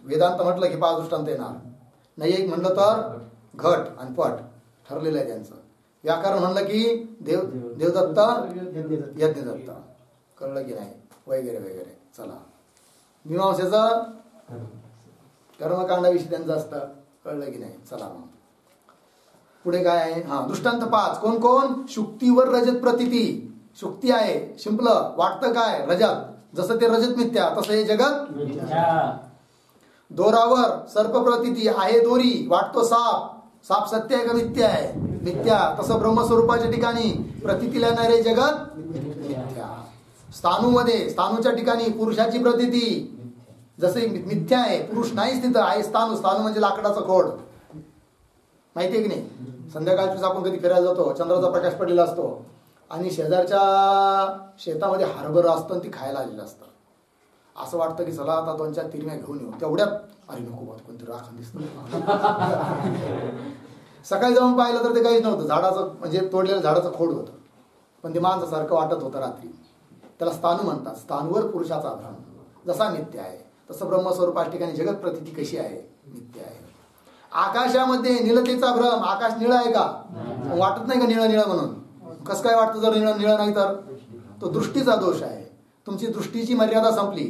वेदांत म्हटलं की 5 दृष्टांत येणार. नाही एक म्हणलं तर घट आणि पट ठरलेलं आहे त्यांचं. व्याकरण म्हणलं की देवदत्त यज्ञदत्त. कळलं की नाही? वगैरे वगैरे. चला मीमांसेचं कर्मकांडाविषयी त्यांचं असतं. कळलं की नाही? चला मग पुढे काय आहे? दृष्टांत 5 कोण कोण? शुक्तीवर रजत प्रतीती. शुक्ती आहे शिंपलं वाटतं काय रजत, जसं ते रजत मिथ्या तसं हे जगत मिथ्या. दोरावर सर्प प्रतीती आहे दोरी, वाटतो साप, साप सत्य आहे का मिथ्या आहे? मिथ्या. तसं ब्रह्मस्वरूपाच्या ठिकाणी प्रतीतीला येणारे जगत मिथ्या. स्थानूमध्ये स्थानूच्या ठिकाणी पुरुषाची प्रतीती जसे मिथ्या आहे, पुरुष नाहीच तिथं आहे. स्थानू स्थानू म्हणजे लाकडाचं खोड, माहितीये की नाही? संध्याकाळची आपण कधी फिरायला जातो, चंद्राचा प्रकाश पडलेला असतो आणि शेजारच्या शेतामध्ये हरभरं असतं आणि ती खायला आलेलं असतं. असं वाटतं की चला आता 2-4 तिरम्या घेऊन येऊ. तेवढ्यात अरे नको बात कोणती राखण दिसतं. सकाळी जाऊन पाहिलं तर ते काहीच नव्हतं. झाडाचं म्हणजे तोडलेलं झाडाचं खोड होतं, पण ते माणसासारखं वाटत होतं रात्री. त्याला स्थानू म्हणतात. स्थानूवर पुरुषाचा भ्रम. जसा मिथ्या आहे तसं ब्रह्मस्वरूपाच्या ठिकाणी जगत प्रतीती कशी आहे? मिथ्या आहे. आकाशामध्ये निळतेचा भ्रम. आकाश निळं आहे का? वाटत नाही का निळं निळं म्हणून? कसं काय वाटतं जर निळं निळं नाही तर? तो दृष्टीचा दोष आहे. तुमची दृष्टीची मर्यादा संपली,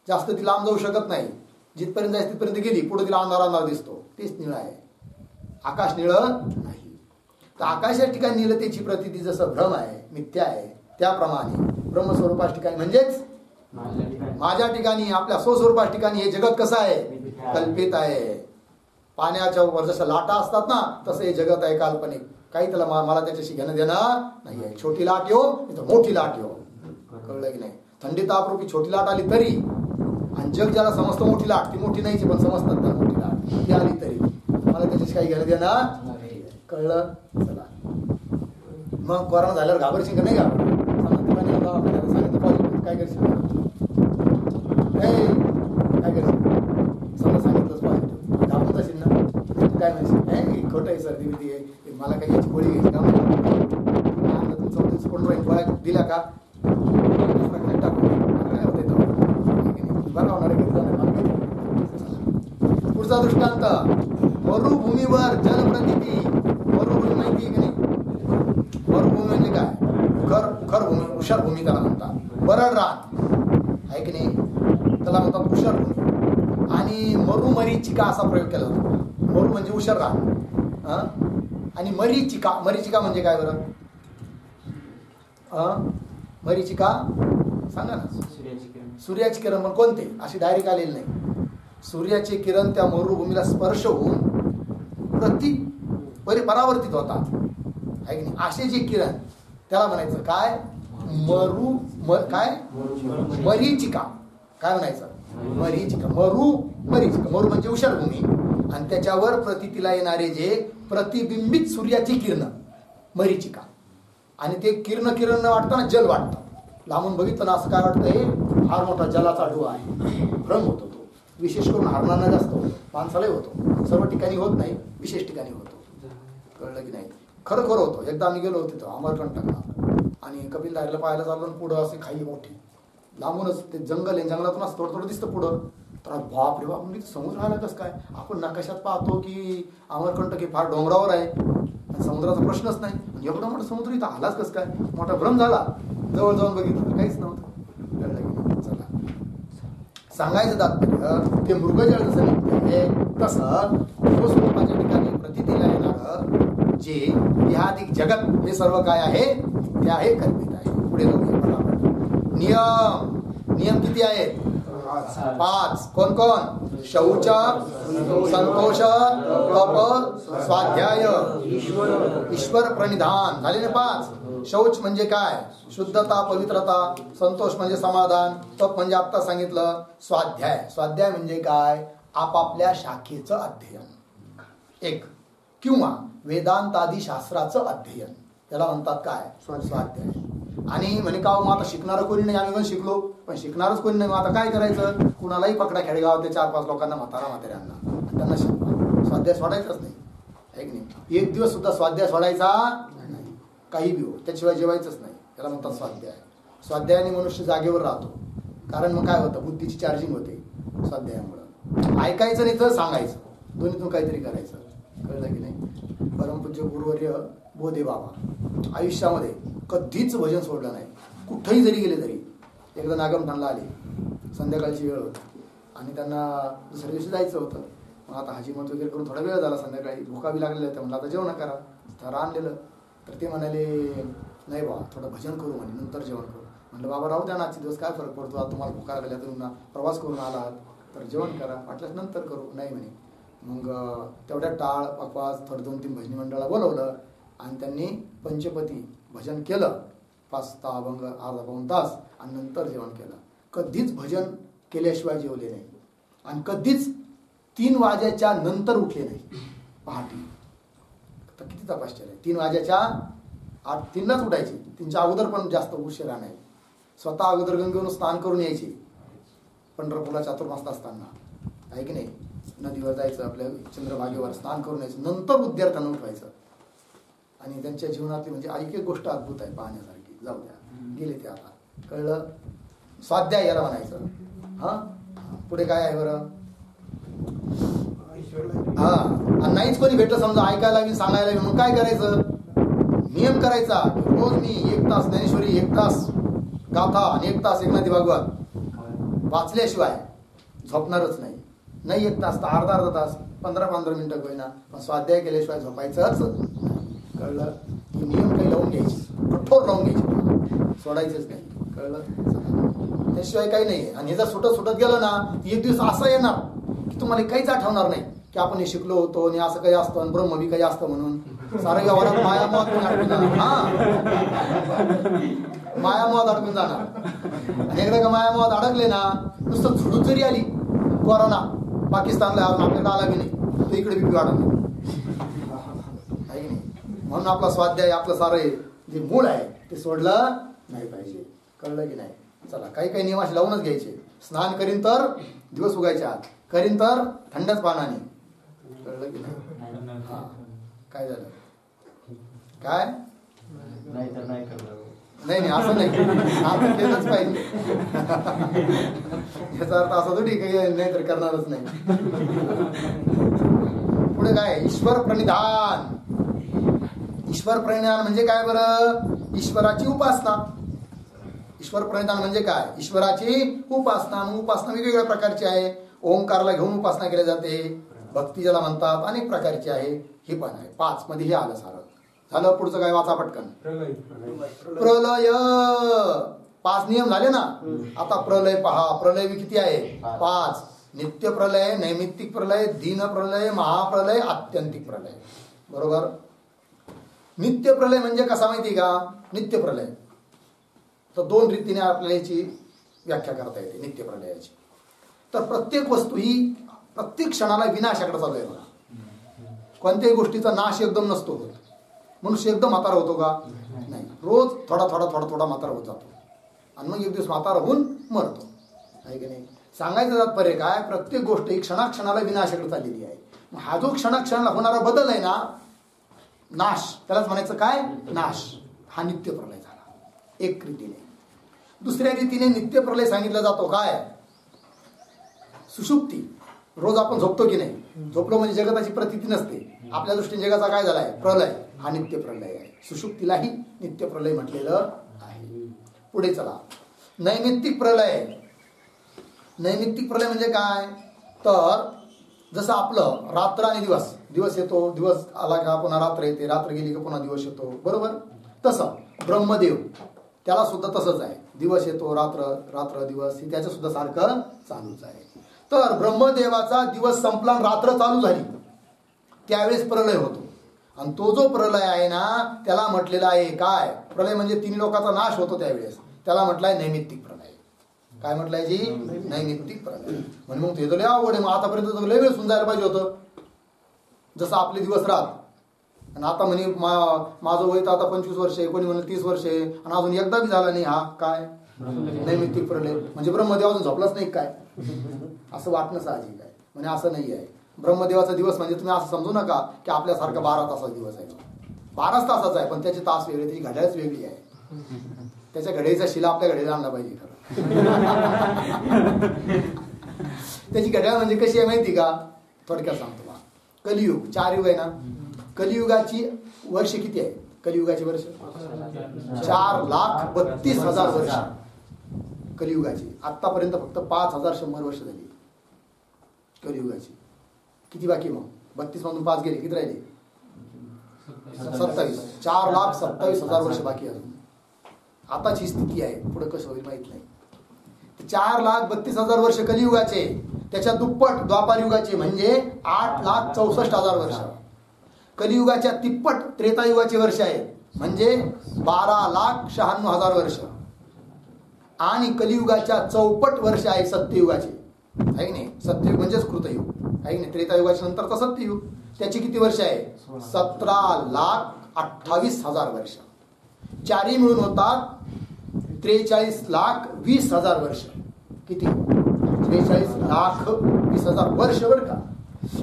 जास्त ती लांब जाऊ शकत नाही. जिथपर्यंत जायचं तिथपर्यंत गेली, पुढे तिला अंधार अंधार दिसतो. तेच निळं आहे. आकाश निळं नाही. तर आकाशाच्या ठिकाणी निळतेची प्रतीती जसं भ्रम आहे, मिथ्या आहे, त्याप्रमाणे ब्रह्मस्वरूपाच्या ठिकाणी म्हणजेच माझ्या ठिकाणी आपल्या स्वस्वरूपाच्या ठिकाणी हे जगत कसं आहे? कल्पित आहे. पाण्याच्या वर जसं लाटा असतात ना, तसं हे जगत आहे काल्पनिक. काही त्याला मला त्याच्याशी घेणं देणं नाही आहे. छोटी लाट येऊ इथं मोठी लाट येऊ. कळलं की नाही? थंडी तापरूपी छोटी लाट आली तरी, आणि जग ज्याला समजतं मोठी लाट, ती मोठी नाहीची पण समजतात त्याला मोठी लाट, ती आली तरी मला त्याच्याशी काही घेणं देणं नाही. कळलं? चला मग कोरोना झाल्यावर घाबरशील का नाही? सांगितलं काय करशील? काय करशील? समजा सांगितलंच पॉझिटिव्ह घाबरत असेल ना? काय म्हणशील? खोटं आहे सर्दी बिर्दी आहे, मला काही याची गोळी घ्यायची का? तुमचं कोण राहील गोळ्या दिल्या का? काय होते बरं होणार आहे. पुढचा दृष्टांत मरुभूमीवर जलप्रतीती. मरुभूमी माहिती आहे की नाही? मरुभूमी म्हणजे काय? उखरभूमी, उषरभूमी त्याला म्हणतात. बरड रान आहे की नाही, त्याला म्हणतात उषरभूमी. आणि मरुमरीचिका असा प्रयोग केला होता. मरु म्हणजे उषर रान आणि मरीचिका. मरीचिका म्हणजे काय बरं? मरीचिका सांगा ना. सूर्याची किरण. पण कोणते? अशी डायरेक्ट आलेली नाही. सूर्याचे किरण त्या मरुभूमीला स्पर्श होऊन परावर्तित होतात आहे की नाही. असे जे किरण त्याला म्हणायचं काय? काय? मरीचिका. काय म्हणायचं? मरीचिका. मरीचिका. मरु म्हणजे उषरभूमी आणि त्याच्यावर प्रतीतीला येणारे जे प्रतिबिंबित सूर्याची किरण मरीचिका. आणि ते किरण वाटतं जल वाटतं. लांबून बघितलं ना असं काय वाटतं? हे फार मोठा जलाचा डोळा आहे. भ्रम होतो तो. विशेष करून हरणांना जास्त होतो, माणसालाही होतो. सर्व ठिकाणी होत नाही, विशेष ठिकाणी होतो. कळलं की नाही? खरं होतो. एकदा आम्ही गेलो होतो अमरकंटकला आणि कपिलधारीला पाहायला चाललो. पुढं असे खाई मोठी, लांबूनच ते जंगल आहे, जंगलातून असं थोडं थोडं दिसतं पुढं. तर बाप रे बाप म्हणजे समुद्र आला कसं काय? आपण नकाशात पाहतो की अमरकंटक हे फार डोंगरावर आहे, समुद्राचा प्रश्नच नाही. एवढा मोठा समुद्र इथं आलाच कसं काय? मोठा भ्रम झाला. जवळ जाऊन बघितलं तर काहीच नव्हतं. कळलं की? चला सांगायचं तात्पर्य ते मृगजळ जसं निघते तसं स्वस्वरूपाच्या ठिकाणी प्रतीतीला येणारं जे ह्याधिक जगत हे सर्व काय आहे? ते आहे कल्पित आहे. पुढे जाऊया. नियम किती आहेत? 5. कोण कोण? शौच, संतोष, तप, स्वाध्याय, ईश्वर प्रणिधान. झाले ना 5. शौच म्हणजे काय? शुद्धता, पवित्रता. संतोष म्हणजे समाधान. तप म्हणजे आत्ता सांगितलं. स्वाध्याय म्हणजे काय? आपापल्या शाखेचं अध्ययन. 1 किंवा वेदांत आदी शास्त्राचं अध्ययन. त्याला म्हणतात काय स्वाध्याय. आणि म्हणे का मग आता शिकणारं कोणी नाही, आम्ही पण शिकलो पण शिकणारच कोणी नाही, मग आता काय करायचं, कुणालाही पकडा खेडेगाव ते 4-5 लोकांना म्हाताऱ्यांना त्यांना शिकवा, स्वाध्याय सोडायचाच नाही आहे की नाही. एक दिवस सुद्धा स्वाध्याय सोडायचा नाही, काही बी हो, त्याशिवाय जेवायचंच नाही, त्याला म्हणतात स्वाध्याय. स्वाध्यायाने मनुष्य जागेवर राहतो, कारण मग काय होतं, बुद्धीची चार्जिंग होते स्वाध्यायामुळं. ऐकायचं नाही तर सांगायचं, दोन्हीतून काहीतरी करायचं, कळलं की नाही. परमपूज्य गुरुवर्य बोधे बाबा आयुष्यामध्ये कधीच भजन सोडलं नाही, कुठंही जरी गेले तरी. एकदा नागमठाणला आले, संध्याकाळची वेळ होती आणि त्यांना दुसऱ्या दिवशी जायचं होतं. मग आता हाजीमत वगैरे करून थोडा वेळ झाला, संध्याकाळी भुका बी लागलेल्या होत्या, म्हणलं आता जेवण करा, तर आणलेलं. तर ते म्हणाले नाही बाबा थोडं भजन करू म्हणे, नंतर जेवण करू. म्हणलं बाबा राहू द्या ना, आजचे दिवस काय फरक पडतो, आता तुम्हाला भुका लागल्या तर प्रवास करून आलात तर जेवण करा, वाटल्यास नंतर करू. नाही म्हणे. मग तेवढ्या टाळ पकवास थोडं 2-3 भजनी मंडळाला बोलवलं आणि त्यांनी पंचपती भजन केलं, 5 अभंग अर्धा-पाऊण तास, आणि नंतर जेवण केलं. कधीच भजन केल्याशिवाय जेवले नाही आणि कधीच 3 वाजेच्या नंतर उठले नाही पहाटे. तर किती तपाश्चर्य आहे, 3 वाजेच्या 3लाच उठायचे, 3च्या अगोदर पण जास्त उशिरा नाही. स्वतः अगोदर गंगेवरून स्नान करून यायचे, पंढरपूरला चातुर्मासात असताना आहे की नाही, नदीवर जायचं, आपल्या चंद्रभागेवर स्नान करून यायचं, नंतर विद्यार्थ्यांना उठवायचं. आणि त्यांच्या जीवनातली म्हणजे एक एक गोष्ट अद्भुत आहे पाहण्यासारखी. जाऊ द्या, गेले ते आता, कळलं. स्वाध्याय याला म्हणायचं. हा पुढे काय आहे बरं, हा नाहीच कोणी भेटलं समजा, ऐकायला लागेल, सांगायला लागेल, मग काय करायचं, नियम करायचा. रोज मी 1 तास ज्ञानेश्वरी, 1 तास गाथा आणि 1 तास एकनाथी भागवत वाचल्याशिवाय झोपणारच नाही. नाही 1 तास तर अर्धा तास, 15-15 मिनिटं होईना, पण स्वाध्याय केल्याशिवाय झोपायचंच. कळलं. नियम काही लावून घ्यायचे, कठोर लावून घ्यायचे, सोडायचेच नाही. कळलं. त्याशिवाय काही नाही. आणि हे जर सुटत गेलं ना, एक दिवस असा येणार की तुम्हाला काहीच आठवणार नाही की आपण हे शिकलो होतो आणि असं काही असतं आणि ब्रह्म बी काही असतं म्हणून. सारं व्यवहारात मायामोहात अडकून जाणार. मायामोहात अडकून जाणार. आणि एकदा का मायामोहात अडकले ना, नुसतं झुडून जरी आली कोरोना पाकिस्तानला आपल्याकडे आला की नाही, तर इकडे बीपी वाढत नाही. म्हणून आपला स्वाध्याय, आपलं सारं जे मूळ आहे ते सोडलं नाही पाहिजे. कळलं की नाही. चला, काही नियम असे लावूनच घ्यायचे. स्नान करीन तर दिवस उगायच्या आत, करीन तर थंडच पाण्याने. कळलं की नाही. हा काय झालं, काय नाही असं नाही, आपण केलंच पाहिजे. याचा अर्थ असा थोडी काही नाही तर करणारच नाही. पुढे काय, ईश्वर प्रणिधान. ईश्वर प्रणिधान म्हणजे काय बरं, ईश्वराची उपासना. ईश्वर प्रणिधान म्हणजे काय, ईश्वराची उपासना. उपासना वेगवेगळ्या प्रकारची आहे. ओंकारला घेऊन उपासना केली जाते, भक्ती ज्याला म्हणतात, अनेक प्रकारची आहे. हे पण आहे. 5 मध्ये हे आलं सारं. झालं. पुढचं काय, वाचा पटकन. प्रलय. 5 नियम झाले ना. आता प्रलय पहा. प्रलय किती आहे, 5. नित्य प्रलय, नैमित्तिक प्रलय, दीन प्रलय, महाप्रलय, आत्यंतिक प्रलय. बरोबर. नित्य प्रलय म्हणजे कसा माहिती का, नित्य प्रलय तर 2 रीतीने आपल्याला याची व्याख्या करता येते नित्य प्रलयाची. तर प्रत्येक वस्तू ही प्रत्येक क्षणाला विनाशाकडे चालू आहे बघा. कोणत्याही गोष्टीचा नाश एकदम नसतो होत. मनुष्य एकदम म्हातारा होतो का, नाही. रोज थोडा थोडा म्हातारा होत जातो आणि मग एक दिवस म्हातारा होऊन मरतो, आहे की नाही. सांगायचं तात्पर्य काय, प्रत्येक गोष्ट ही क्षणाक्षणाला विनाशाकडे चाललेली आहे. हा जो क्षणाक्षणाला होणारा बदल आहे ना, नाश, त्यालाच म्हणायचं काय, नाश. हा नित्य प्रलय झाला एक रीतीने. दुसऱ्या रीतीने नित्य प्रलय सांगितला जातो काय, सुषुप्ती. रोज आपण झोपतो की नाही, झोपलो म्हणजे जगताची प्रतीती नसते. आपल्या दृष्टीने जगाचा काय झालाय, प्रलय. हा नित्य प्रलय आहे. सुषुप्तीलाही नित्य प्रलय म्हटलेलं आहे. पुढे चला, नैमित्तिक प्रलय. नैमित्तिक प्रलय म्हणजे काय, तर जसं आपलं रात्र आणि दिवस येतो, दिवस आला का पुन्हा रात्र येते, रात्र गेली का पुन्हा दिवस येतो, बरोबर. तसं ब्रह्मदेव, त्याला सुद्धा तसंच आहे. दिवस येतो, रात्र दिवस, हे त्याचं सुद्धा सारखं चालूच आहे. तर ब्रह्मदेवाचा दिवस संपला, रात्र चालू झाली, त्यावेळेस प्रलय होतो. आणि तो जो प्रलय आहे ना, त्याला म्हटलेला आहे काय, प्रलय म्हणजे 3 लोकांचा नाश होतो त्यावेळेस, त्याला म्हटलंय नैमित्तिक प्रलय. काय म्हटलंय जी, नैमित्तिक प्रलय. म्हणजे मग ते तर लय आवड आहे. मग आतापर्यंत लय वेळ सुन जायला पाहिजे होतं. जसं आपले दिवस रात आणि आता म्हणे माझं वय तर आता 25 वर्ष आहे, कोणी म्हणलं 30 वर्ष आहे, आणि अजून एकदा बी झाला नाही. हा काय नैमित्तिक प्रलय म्हणजे ब्रह्मदेव अजून झोपलाच नाही काय, असं वाटणं साहजिक आहे. म्हणजे असं नाही आहे. ब्रह्मदेवाचा दिवस म्हणजे तुम्ही असं समजू नका की आपल्यासारखा 12 तासाचा दिवस आहे. 12 तासाचा आहे, पण त्याचे तास वेगळे, त्याची घड्याळच वेगळी आहे. त्याच्या घड्याळीचा शिला आपल्या घड्याला आणला पाहिजे खरं. त्याची घड्याळ म्हणजे कशी आहे माहिती का, थोडक्यात सांगतो. कलियुग 4 युग आहे ना, कलियुगाची वर्ष किती आहे? कलियुगाची वर्ष 4,32,000 वर्ष कलियुगाची. आतापर्यंत फक्त 5,100 वर्ष झाली कलियुगाची. किती बाकी मग? 32 मधून 5 गेले, किती राहिले? 27. 4,27,000 वर्ष बाकी अजून. आताची स्थिती आहे, पुढे कसं होईल माहित नाही. 4,32,000 वर्ष कलियुगाचे, त्याच्या दुप्पट द्वापार युगाचे म्हणजे 8,64,000 वर्ष. कलियुगाच्या तिप्पट त्रेतायुगाचे वर्ष आहेत म्हणजे 12,96,000 वर्ष. आणि कलियुगाच्या चौपट वर्ष आहे सत्ययुगाचे, आहे की नाही? सत्ययुग म्हणजेच कृतयुग, आहे की नाही? त्रेतायुगाच्या नंतरचा सत्ययुग, त्याची किती वर्ष आहे? 17,28,000 वर्ष. चारही मिळून होतात 43,20,000 वर्ष. किती? 43,20,000 वर्ष बरं का.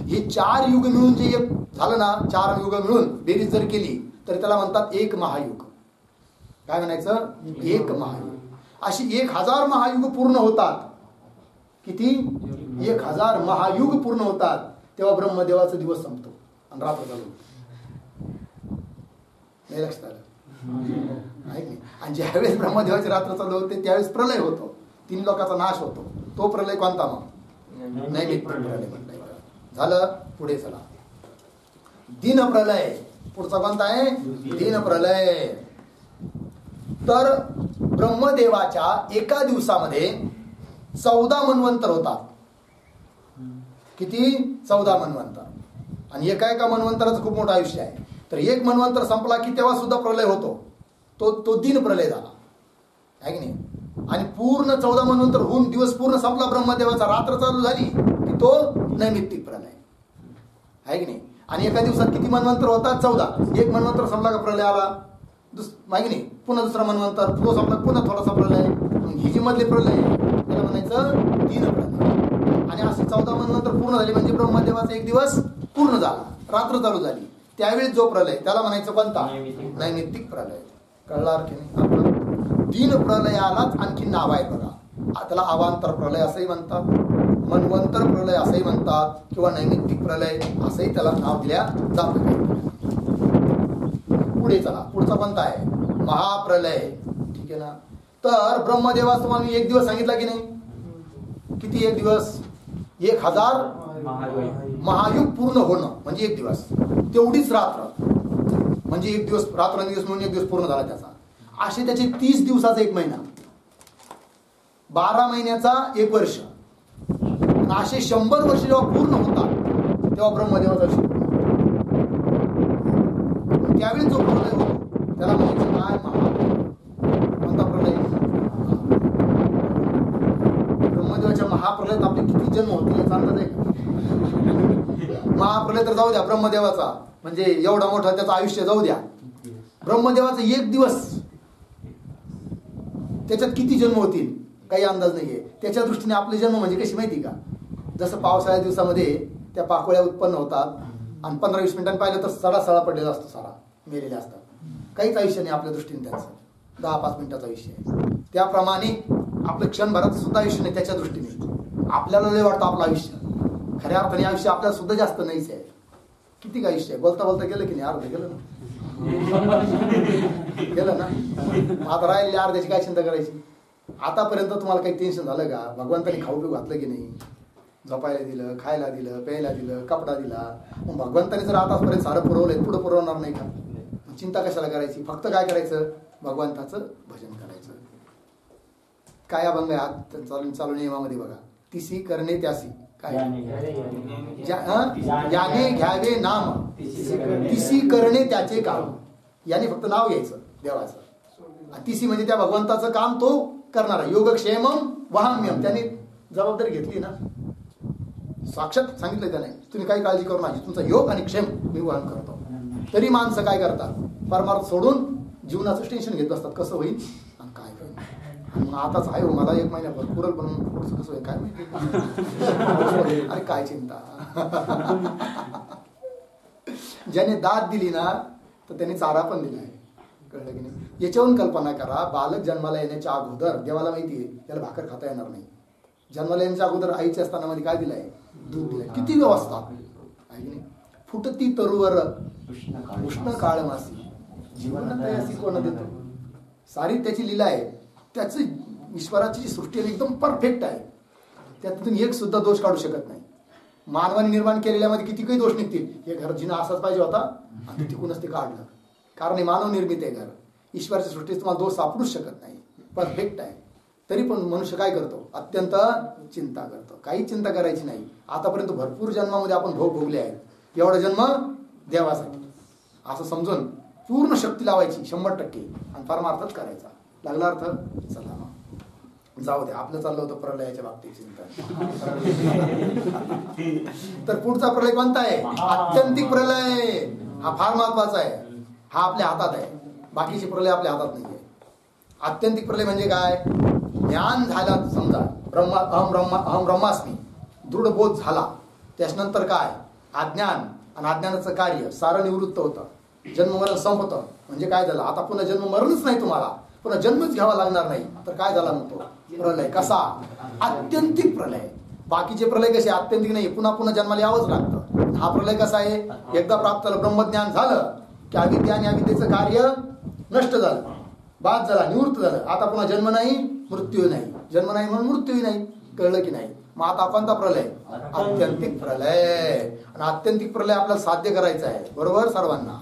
हे 4 युग मिळून जे एक झालं ना, 4 युग मिळून बेरीज जर केली तर त्याला म्हणतात एक महायुग. काय म्हणायचं? एक महायुग. अशी 1,000 महायुग पूर्ण होतात. किती? 1,000 महायुग पूर्ण होतात तेव्हा ब्रह्मदेवाचा दिवस संपतो आणि रात्र चालू होते. नाही लक्षात आलं? आणि ज्यावेळेस ब्रह्मदेवाची रात्र चालू होते त्यावेळेस प्रलय होतो, 3 लोकांचा नाश होतो. तो प्रलय कोणता मग? नैमित्तिक प्रलय म्हणता येईल. झालं. पुढे चला. दिन प्रलय. पुढचा कोणता आहे? दिन प्रलय. तर ब्रह्मदेवाच्या एका दिवसामध्ये 14 मन्वंतर होतात. किती? 14 मन्वंतर. आणि एका मन्वंतराचं खूप मोठं आयुष्य आहे. तर एक मन्वंतर संपला की तेव्हा सुद्धा प्रलय होतो. तो दिन प्रलय झाला, आहे की नाही? आणि पूर्ण 14 मन्वंतर होऊन दिवस पूर्ण संपला ब्रह्मदेवाचा, रात्र चालू झाली की तो नैमित्तिक प्रलय, आहे की नाही? आणि एका दिवसात किती मन्वंतर होतात? 14. एक मन्वंतर संपला का प्रलय आला, माहिती नाही? पुन्हा दुसरा मन्वंतर, तो संपला पुन्हा थोडासा प्रलय. ही जी मधले प्रलय त्याला म्हणायचं दिन प्रलय. आणि असे 14 मन्वंतर पूर्ण झाले म्हणजे ब्रह्मदेवाचा एक दिवस पूर्ण झाला, रात्र चालू झाली. त्यावेळी जो प्रलय त्याला म्हणायचं कोणता? नैमित्तिक प्रलय. कळला की नाही? दिन प्रलयालाच आणखी नाव आहे बघा. त्याला अवांतर प्रलय असंही म्हणतात, मन्वंतर प्रलय असंही म्हणतात, किंवा नैमित्तिक प्रलय असंही त्याला नाव दिल्या जातं. पुढे चला. पुढचा कोणता आहे? महाप्रलय. ठीक आहे ना? तर ब्रह्मदेवाचा तुम्हाला मी एक दिवस सांगितला की नाही? किती? एक दिवस. 1,000 महायुग पूर्ण होणं म्हणजे एक दिवस. तेवढीच रात्र म्हणजे एक दिवस, रात्र दिवस म्हणून एक दिवस पूर्ण झाला त्याचा. असे त्याचे 30 दिवसाचा एक महिना, 12 महिन्याचा एक वर्ष. असे 100 वर्ष जेव्हा पूर्ण होतात तेव्हा ब्रह्मदेवाचा शिव, त्यावेळी जो प्रलय होतो त्याला म्हणायचं काय? महाप्रलय. कोणता प्रलय? ब्रह्मदेवाच्या महाप्रलयात आपले किती जन्म होतील याचा अंदाज आहे का? महाप्रलय तर जाऊ द्या, ब्रह्मदेवाचा म्हणजे एवढा मोठा त्याचं आयुष्य जाऊ द्या. ब्रह्मदेवाचा एक दिवस, त्याच्यात किती जन्म होतील काही अंदाज नाहीये. त्याच्या दृष्टीने आपले जन्म म्हणजे कशी माहिती का? जसं पावसाळ्या दिवसामध्ये त्या पाकोळ्या उत्पन्न होतात आणि 15-20 मिनिटांनी पाहिलं तर सडा पडलेला असतो, सारा मेलेले असतात. काहीच आयुष्य नाही आपल्या दृष्टीने त्यांचं, 10-5 मिनिटाचं आयुष्य आहे. त्याप्रमाणे आपलं क्षणभराचं सुद्धा आयुष्य नाही त्याच्या दृष्टीने. आपल्याला लय वाटतं आपलं आयुष्य, खऱ्या अर्थाने आयुष्य आपल्याला सुद्धा जास्त नाहीच आहे. किती आयुष्य आहे? बोलता बोलता गेलं की नाही? अर्ध गेलं ना, गेलं ना. आता राहिलेली अर्ध्याची काय चिंता करायची? आतापर्यंत तुम्हाला काही टेन्शन झालं का? भगवंतानी खाऊ पिऊ घातलं की नाही? झोपायला दिलं, खायला दिलं, प्यायला दिलं, कपडा दिला. मग भगवंतानी जर आतापर्यंत सारं पुरवलंय, पुढे पुरवणार नाही का? चिंता कशाला करायची? फक्त काय करायचं? भगवंताचं भजन करायचं. काय अभंग आहे हात चालू नियमामध्ये बघा. तिसी करणे त्यासी काय? याने घ्यावे नाम, तिसी करणे त्याचे काम. याने फक्त नाव घ्यायचं देवाचं. तिसी म्हणजे त्या भगवंताचं काम तो करणारा. योगक्षेमम वहाम्यम, त्याने जबाबदारी घेतली ना, साक्षात सांगितलं त्याने, तुम्ही काही काळजी करू नका, तुमचा योग आणि क्षेम मी वहन करतो. तरी माणसं काय करतात, परमार्थ सोडून जीवनाचं टेन्शन घेत बसतात, कसं होईल आणि काय होईल. मग आताच आहे हो, मला 1 महिन्याभर पुरल, पण पुढचं कसं होईल काय माहिती. अरे काय चिंता. ज्याने दाद दिली ना तर त्याने चारा पण दिला आहे, कळलं की नाही. याच्यावरून कल्पना करा, बालक जन्माला येण्याच्या अगोदर देवाला माहिती आहे त्याला भाकर खाता येणार नाही. जन्माला येण्याच्या अगोदर आईच्या स्तनामध्ये काय दिलंय, दूध दिलंय. किती व्यवस्था आहे की नाही. फुटती तरुवर उष्ण काळ मासी, जीवन तयासी कोण देतो. सारी त्याची लीला आहे. त्याची ईश्वराची जी सृष्टी आहे एकदम परफेक्ट आहे, त्यातून एक सुद्धा दोष काढू शकत नाही. मानवाने निर्माण केलेल्यामध्ये किती काही दोष निघतील. हे घर जिना असाच पाहिजे होता आणि तिकूनच ते काढलं, कारण हे मानव निर्मित आहे घर. ईश्वराच्या सृष्टीत तुम्हाला दोष सापडूच शकत नाही, परफेक्ट आहे. तरी पण मनुष्य काय करतो, अत्यंत चिंता करतो. काही चिंता करायची नाही. आतापर्यंत भरपूर जन्मामध्ये आपण भोग भोगले आहेत. एवढा जन्म देवासाठी असं समजून पूर्ण शक्ती लावायची 100% आणि परमार्थच करायचा. लागला अर्थ. चला जाऊ दे, आपलं चाललं होतं प्रलयाच्या बाबतीत चिंता. तर पुढचा प्रलय कोणता आहे, आत्यंतिक प्रलय. हा फार महत्वाचा आहे. हा आपल्या हातात आहे, बाकीचे प्रलय आपल्या हातात नाहीये. आत्यंतिक प्रलय म्हणजे काय, ज्ञान झालं समजा, अहम ब्रह्मास्मी दृढ बोध झाला, त्याच्यानंतर काय अज्ञान आणि अज्ञानाचं कार्य सारं निवृत्त होतं. जन्म मरण संपतं. म्हणजे काय झालं, आता पुन्हा जन्म मरणच नाही, तुम्हाला पुन्हा जन्मच घ्यावा लागणार नाही. तर काय झाला मग तो प्रलय, कसा आत्यंतिक प्रलय. बाकीचे प्रलय कसे आत्यंतिक नाही, पुन्हा पुन्हा जन्माला यावंच लागतं. हा प्रलय कसा आहे, एकदा प्राप्त झालं, ब्रह्मज्ञान झालं की अविद्या आणि अविद्येचं कार्य नष्ट झालं, बाद झाला, निवृत्त झालं. आता पुन्हा जन्म नाही, मृत्यू नाही. जन्म नाही म्हणून मृत्यूही नाही. कळलं की नाही. मग आता कोणता प्रलय, आत्यंतिक प्रलय. आणि आत्यंतिक प्रलय आपल्याला साध्य करायचा आहे, बरोबर सर्वांना,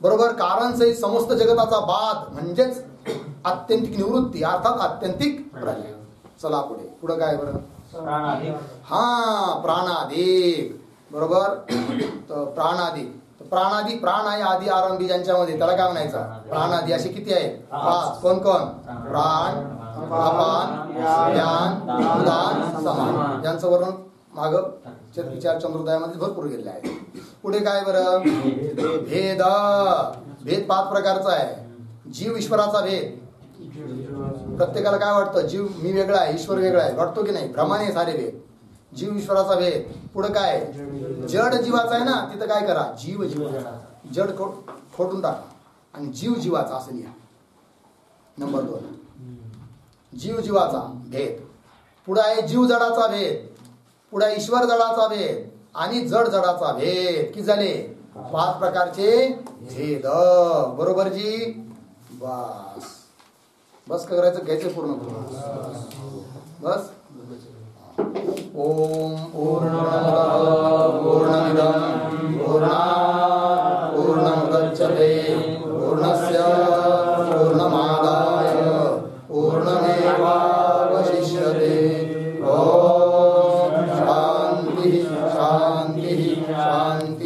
बरोबर. कारण सहित समस्त जगताचा बाध म्हणजेच आत्यंतिक निवृत्ती, अर्थात आत्यंतिक प्रलय. चला पुढे, पुढे काय बरं, हा प्राणाधिक, बरोबर. तर प्राणाधिक, प्राणादी प्राण आहे आधी आरंभी ज्यांच्यामध्ये, त्याला काय म्हणायचं, प्राणादी. असे किती आहेत, 5. कोण कोण, प्राण, अपान, ज्ञान, उदान, समान. ज्यांचं वर्णन माग विचार चंद्रोदयामध्ये भरपूर गेलेलं आहे. पुढे काय बरं, भेद. भेद 5 प्रकारचा आहे. जीव ईश्वराचा भेद. प्रत्येकाला काय वाटतं, जीव मी वेगळा आहे, ईश्वर वेगळा आहे, वाटतो की नाही. भ्रमाने सारे भेद. जीव ईश्वराचा भेद. पुढे काय, जड जीवाचा आहे ना, तिथं काय करा, जीव जीवाचा. जड खोटून टाका आणि जीव जीवाचा असं लिहा. नंबर 2 जीव जीवाचा भेद. पुढे आहे जीव जडाचा भेद. पुढे ईश्वर जडाचा भेद आणि जड जडाचा भेद. किती झाले, 5 प्रकारचे भेद. बरोबर जी. बस बस करायचं, घ्यायचं पूर्ण बस. ओम पूर्णमदः पूर्णमिदं पूर्णात् पूर्णमुदच्यते पूर्णस्य पूर्णमादाय पूर्णमेवावशिष्यते. ओम शांति शांति शांति.